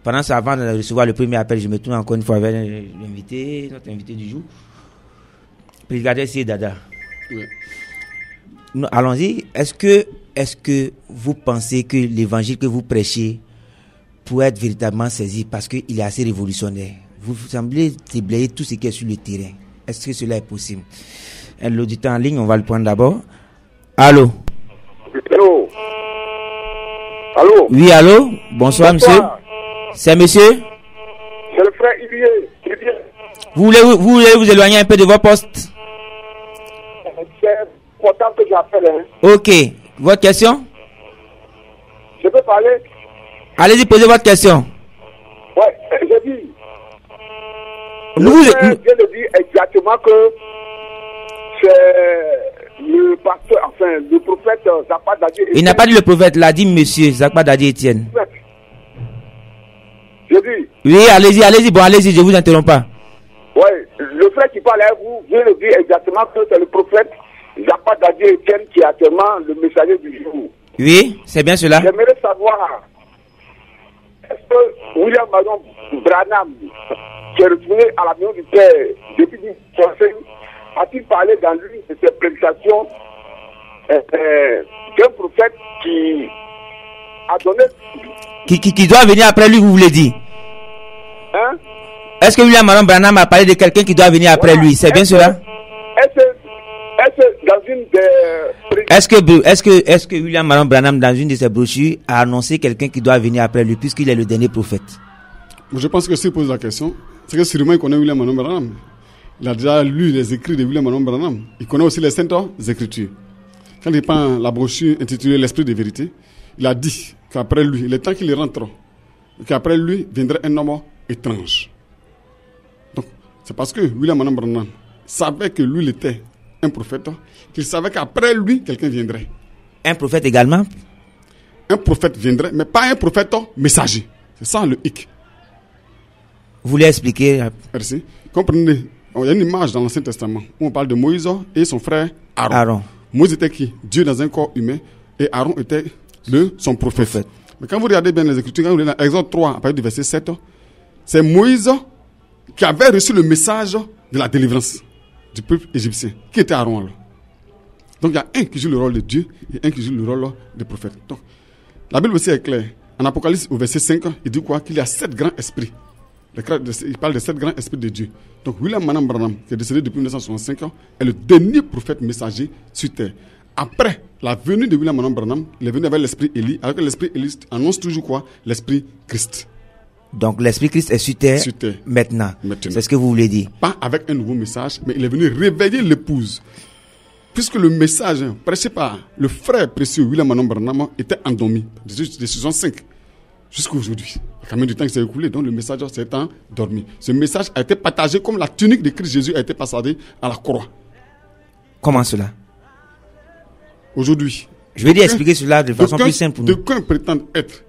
Pendant ce, avant de recevoir le premier appel, je me tourne encore une fois vers l'invité, notre invité du jour. Prédicateur ici, Dada. Oui. Allons-y. Est-ce que vous pensez que l'évangile que vous prêchez pourrait être véritablement saisi parce qu'il est assez révolutionnaire? Vous semblez déblayer tout ce qui est sur le terrain. Est-ce que cela est possible? L'auditeur en ligne, on va le prendre d'abord. Allô? Allô? Allô? Oui, allô? Bonsoir, monsieur. C'est monsieur? C'est le frère Ilié. Vous voulez vous éloigner un peu de votre poste? C'est important que j'appelle. Hein. Ok. Votre question? Je peux parler? Allez-y, posez votre question. Ouais, j'ai dit. Nous vient de dire exactement que c'est le pasteur, enfin, le prophète Zakpa Dadji Etienne. Il n'a pas dit le prophète, l'a dit monsieur Zakpa Dadji Etienne. Je dis. Oui, allez-y, bon, allez-y, je vous interromps pas. Ouais, le frère qui parle à vous vient de dire exactement que c'est le prophète Zakpa Dadji Etienne qui est actuellement le messager du jour. Oui, c'est bien cela. J'aimerais savoir, est-ce que William Marion Branham, qui est retourné à la maison du Père depuis 1965, a-t-il parlé dans l'une de ses prédications d'un prophète qui a donné... Qui doit venir après lui, vous voulez dire? Hein? Est-ce que William Marion Branham a parlé de quelqu'un qui doit venir après lui? C'est bien cela? Est-ce dans une des... Est-ce que William Marion Branham, dans une de ses brochures, a annoncé quelqu'un qui doit venir après lui, puisqu'il est le dernier prophète? Je pense que s'il pose la question, c'est que sûrement il connaît William Marion Branham. Il a déjà lu les écrits de William Marion Branham. Il connaît aussi les Saintes Écritures. Quand il prend la brochure intitulée L'Esprit de vérité, il a dit qu'après lui, il est temps qu'il rentre, qu'après lui viendrait un homme étrange. Donc, c'est parce que William Marion Branham savait que lui, il était un prophète, qu'il savait qu'après lui, quelqu'un viendrait. Un prophète également? Un prophète viendrait, mais pas un prophète messager. C'est ça le hic. Vous voulez expliquer? Merci. Comprenez, il y a une image dans l'Ancien Testament où on parle de Moïse et son frère Aaron. Moïse était qui? Dieu dans un corps humain, et Aaron était son prophète. Mais quand vous regardez bien les Écritures, quand vous regardez dans Exode 3, à partir du verset 7, c'est Moïse qui avait reçu le message de la délivrance du peuple égyptien. Qui était Aaron alors? Donc il y a un qui joue le rôle de Dieu et un qui joue le rôle de prophète. Donc la Bible aussi est claire. En Apocalypse au verset 5, il dit quoi? Qu'il y a 7 grands esprits. Il parle de 7 grands esprits de Dieu. Donc William Marion Branham, qui est décédé depuis 1965 est le dernier prophète messager sur terre. Après la venue de William Marion Branham, il est venu avec l'esprit Élie, alors que l'esprit Élie annonce toujours quoi? L'esprit Christ. Donc l'esprit Christ est sur terre, maintenant. C'est ce que vous voulez dire? Pas avec un nouveau message, mais il est venu réveiller l'épouse. Puisque le message prêché par le frère précieux William Marion Branham était endormi, de 65 jusqu'à aujourd'hui. Il y a quand même du temps qui s'est écoulé, donc le message s'est endormi. Ce message a été partagé comme la tunique de Christ Jésus a été passée à la croix. Comment cela? Aujourd'hui. Je vais expliquer cela de façon plus simple pour nous. D'aucuns prétendent être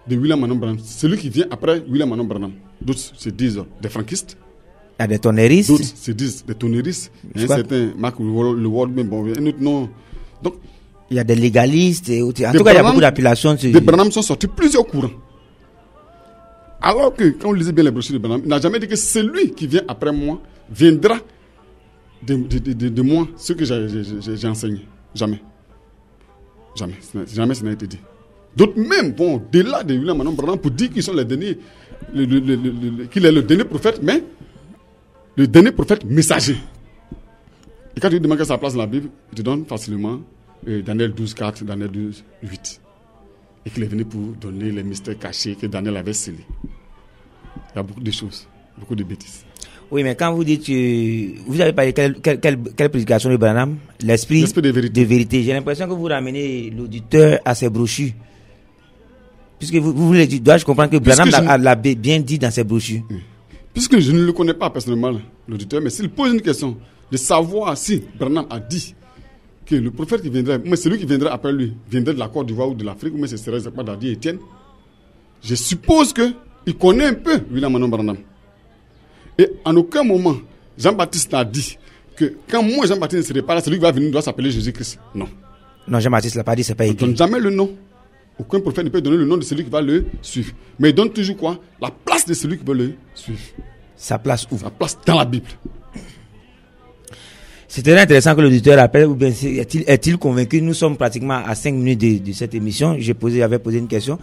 de William Marion Branham, celui qui vient après William Marion Branham. D'autres se disent des franquistes. Il y a des tonnéristes. D'autres se disent des tonnéristes. Un certain Marc Le Ward, mais bon, un autre nom. Donc, il y a des légalistes. En tout cas, il y a beaucoup d'appellations. Des Branham sont sortis plusieurs courants. Alors que, quand on lisait bien les brochures de Branham, il n'a jamais dit que celui qui vient après moi viendra de moi ce que j'ai enseigné. Jamais. Jamais ça n'a été dit. D'autres même vont au-delà de William Marion Branham pour dire qu'ils sont les derniers, qu'il est le dernier prophète, mais le dernier prophète messager. Et quand tu demandes sa place dans la Bible, il te donne facilement Daniel 12, 4, Daniel 12, 8. Et qu'il est venu pour donner les mystères cachés que Daniel avait scellés. Il y a beaucoup de choses, beaucoup de bêtises. Oui, mais quand vous dites, vous avez parlé quelle prédication de Branham? L'esprit de vérité. J'ai l'impression que vous ramenez l'auditeur à ses brochures. Puisque vous voulez dire, dois-je comprendre que Branham l'a bien dit dans ses brochures? Puisque je ne le connais pas personnellement, l'auditeur, mais s'il pose une question de savoir si Branham a dit que le prophète qui viendrait, mais celui qui viendrait après lui, viendrait de la Côte d'Ivoire ou de l'Afrique, ou mais ce serait pas Dadi Etienne, je suppose qu'il connaît un peu William Manon Branham. Et en aucun moment, Jean-Baptiste n'a dit que quand moi Jean-Baptiste ne serait pas là, celui qui va venir doit s'appeler Jésus-Christ. Non. Non, Jean-Baptiste l'a pas dit, c'est pas écrit. On ne donne jamais le nom. Aucun prophète ne peut donner le nom de celui qui va le suivre. Mais il donne toujours quoi? La place de celui qui veut le suivre. Sa place où? Sa place dans la Bible. C'est très intéressant que l'auditeur appelle, ou bien est-il convaincu? Nous sommes pratiquement à 5 minutes de cette émission. J'avais posé une question.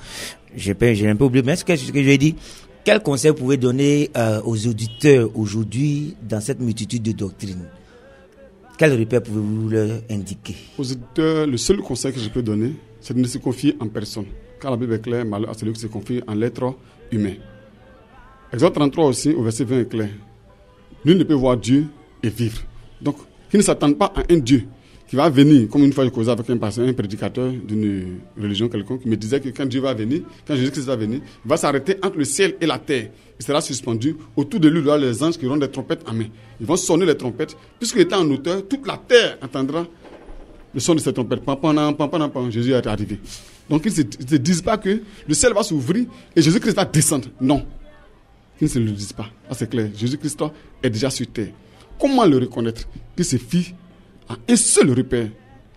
J'ai un peu oublié, mais ce que je lui ai dit, quel conseil vous pouvez donner aux auditeurs aujourd'hui dans cette multitude de doctrines? Quel repère pouvez-vous leur indiquer? Aux auditeurs, le seul conseil que je peux donner, c'est de ne se confier en personne. Car la Bible est claire, malheur à celui qui se confie en l'être humain. Exode 33 aussi, au verset 20 est clair. Nul ne peut voir Dieu et vivre. Donc, qui ne s'attendent pas à un Dieu qui va venir, comme une fois je causais avec un prédicateur d'une religion quelconque, qui me disait que quand Dieu va venir, quand Jésus-Christ va venir, il va s'arrêter entre le ciel et la terre. Il sera suspendu. Autour de lui, il y aura les anges qui auront des trompettes en main. Ils vont sonner les trompettes. Puisqu'il était en hauteur, toute la terre entendra le son de ces trompettes. Jésus est arrivé. Donc, ils ne se disent pas que le ciel va s'ouvrir et Jésus-Christ va descendre. Non. Ils ne se le disent pas. Là, c'est clair. Jésus-Christ est déjà sur terre. Comment le reconnaître? Qu'il se fie à un seul repère,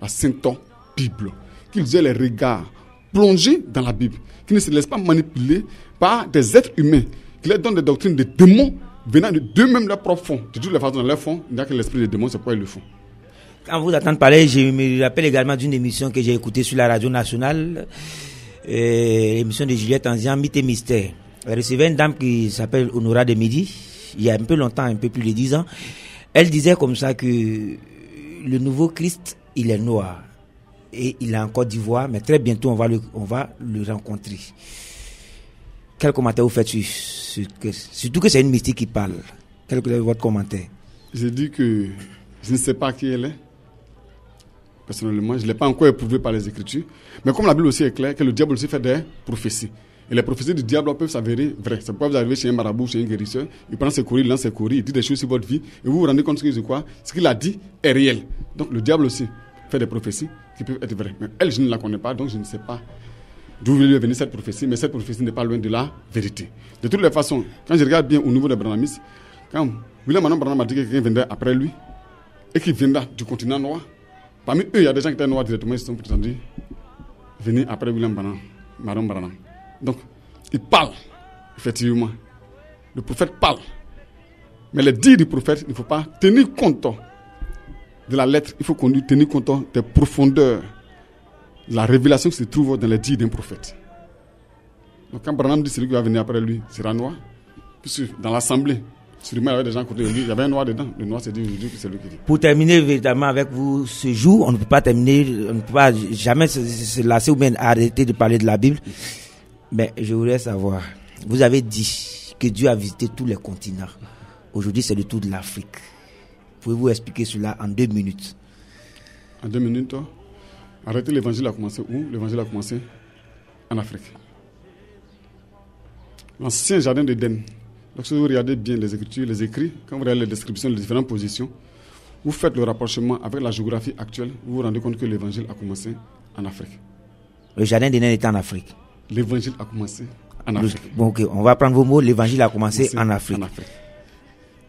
la Sainte Bible. Qu'ils aient les regards plongés dans la Bible. Qu'ils ne se laissent pas manipuler par des êtres humains. Qu'ils leur donnent des doctrines de démons venant d'eux-mêmes leur propre fond. De toutes les façons, dans leur fond, il n'y a que l'esprit des démons, c'est pourquoi ils le font. Quand vous entendez parler, je me rappelle également d'une émission que j'ai écoutée sur la radio nationale, l'émission de Juliette Anzian, Mythe et Mystère. Elle recevait une dame qui s'appelle Honora de Midi, il y a un peu longtemps, un peu plus de 10 ans. Elle disait comme ça que le nouveau Christ, il est noir et il est en Côte d'Ivoire, mais très bientôt on va le rencontrer. Quel commentaire vous faites surtout que c'est une mystique qui parle? Quel est votre commentaire? Je dis que je ne sais pas qui elle est. Personnellement, je ne l'ai pas encore éprouvé par les Écritures. Mais comme la Bible aussi est claire, que le diable aussi fait des prophéties. Et les prophéties du diable peuvent s'avérer vraies. C'est pourquoi vous arrivez chez un marabout, chez un guérisseur, il prend ses courriers, il lance ses courriers, il dit des choses sur votre vie, et vous vous rendez compte que ce qu'il a dit est réel. Donc le diable aussi fait des prophéties qui peuvent être vraies. Mais elle, je ne la connais pas, donc je ne sais pas d'où lui est venue cette prophétie, mais cette prophétie n'est pas loin de la vérité. De toutes les façons, quand je regarde bien au niveau des Branhamistes, quand William Manon Branham a dit que quelqu'un viendrait après lui, et qu'il viendra du continent noir, parmi eux, il y a des gens qui étaient noirs directement, ils se sont prétendus venir après William Manon Branham. Donc, il parle, effectivement. Le prophète parle. Mais les dires du prophète, il ne faut pas tenir compte de la lettre, il faut tenir compte des profondeurs, de la révélation qui se trouve dans les dires d'un prophète. Donc, quand Branham dit celui qui va venir après lui sera noir, puisque dans l'assemblée, sûrement il y avait des gens à côté de lui, il y avait un noir dedans. Le noir, c'est dit aujourd'hui que c'est lui qui dit. Pour terminer véritablement avec vous ce jour, on ne peut pas jamais se lasser ou bien arrêter de parler de la Bible. Mais je voudrais savoir, vous avez dit que Dieu a visité tous les continents. Aujourd'hui, c'est le tour de l'Afrique. Pouvez-vous expliquer cela en 2 minutes? En 2 minutes, arrêtez, l'évangile a commencé où? L'évangile a commencé en Afrique. L'ancien jardin d'Éden. Donc, si vous regardez bien les Écritures, les écrits, quand vous regardez les descriptions des différentes positions, vous faites le rapprochement avec la géographie actuelle, vous vous rendez compte que l'évangile a commencé en Afrique. Le jardin d'Éden était en Afrique. L'évangile a commencé en Afrique. Bon, ok, on va prendre vos mots. L'évangile a commencé en Afrique.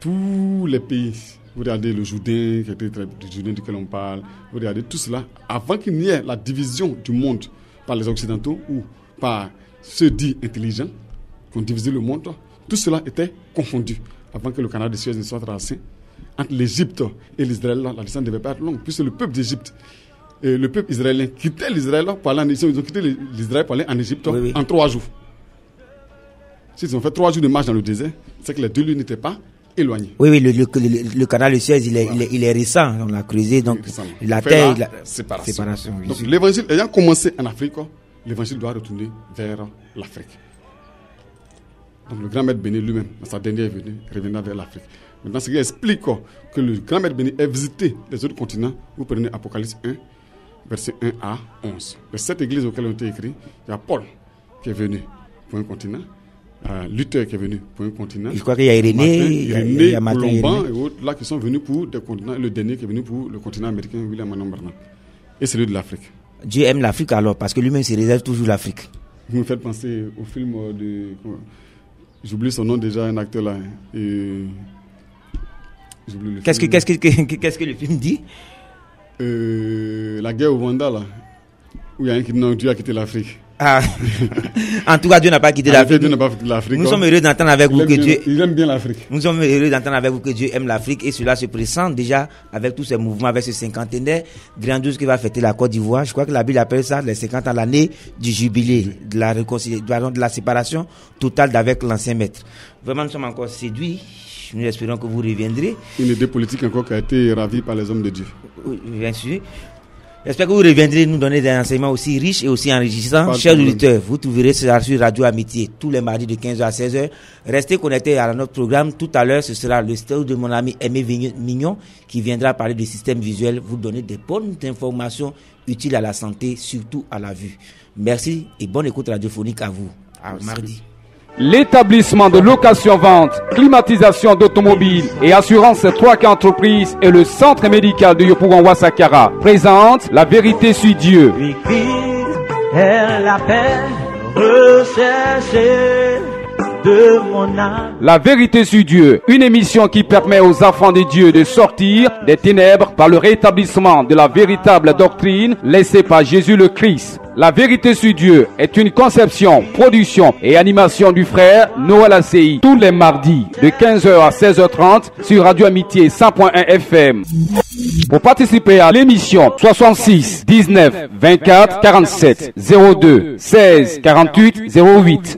Tous les pays, vous regardez le Jourdain, qui était du Jourdain duquel on parle, vous regardez tout cela, avant qu'il n'y ait la division du monde par les Occidentaux ou par ceux dits intelligents, qui ont divisé le monde, tout cela était confondu. Avant que le canal de Suez ne soit tracé, entre l'Égypte et l'Israël, la distance ne devait pas être longue, puisque le peuple d'Égypte et le peuple israélien quittait l'Israël pour aller en Égypte. Ils ont quitté l'Israël pour aller en Égypte en 3 jours. S'ils ont fait 3 jours de marche dans le désert, c'est que les 2 lieux n'étaient pas éloignés. Oui, le canal de Suez, il est récent. On l'a creusé, donc la terre, la séparation. Donc l'évangile ayant commencé en Afrique, l'évangile doit retourner vers l'Afrique. Donc le grand maître béni lui-même, dans sa dernière venue, revenant vers l'Afrique. Maintenant, ce qui explique que le grand maître béni ait visité les autres continents, vous prenez Apocalypse 1, versets 1 à 11. Les 7 églises auxquelles ont été écrits, il y a Paul qui est venu pour un continent. Luther qui est venu pour un continent. Je crois qu'il y a Irénée, Colomban et autres là qui sont venus pour des continents. Le dernier qui est venu pour le continent américain, William Branham. Et celui de l'Afrique. Dieu aime l'Afrique alors, parce que lui-même se réserve toujours l'Afrique. Vous me faites penser au film de... J'oublie son nom déjà, un acteur là. Qu'est-ce que le film dit? La guerre au Rwanda là, où il y a un qui dit non, Dieu a quitté l'Afrique. Ah. En tout cas, Dieu n'a pas quitté l'Afrique. Dieu n'a pas quitté l'Afrique. Nous sommes heureux d'entendre avec vous que Dieu... Il aime bien l'Afrique. Nous sommes heureux d'entendre avec vous que Dieu aime l'Afrique et cela se pressent déjà avec tous ces mouvements, avec ce cinquantenaire grandiose qui va fêter la Côte d'Ivoire. Je crois que la Bible appelle ça les 50 ans, l'année du jubilé, de la réconciliation, de la séparation totale d'avec l'ancien maître. Vraiment, nous sommes encore séduits. Nous espérons que vous reviendrez. Une idée politique encore qui a été ravie par les hommes de Dieu. Oui, bien sûr. J'espère que vous reviendrez nous donner des enseignements aussi riches et aussi enrichissants. Chers auditeurs, vous trouverez cela sur Radio Amitié tous les mardis de 15h à 16h. Restez connectés à notre programme. Tout à l'heure, ce sera le stage de mon ami Aimé Mignon qui viendra parler du système visuel, vous donner des bonnes informations utiles à la santé, surtout à la vue. Merci et bonne écoute radiophonique à vous. À mardi. L'établissement de location-vente, climatisation d'automobiles et assurance 3K Entreprises et le centre médical de Yopougon Ouassakara présente La Vérité sur Dieu. La Vérité sur Dieu, une émission qui permet aux enfants de Dieu de sortir des ténèbres par le rétablissement de la véritable doctrine laissée par Jésus le Christ. La Vérité sur Dieu est une conception, production et animation du frère Noël ACI tous les mardis de 15h à 16h30 sur Radio Amitié 100.1 FM. Pour participer à l'émission, 66 19 24 47 02 16 48 08.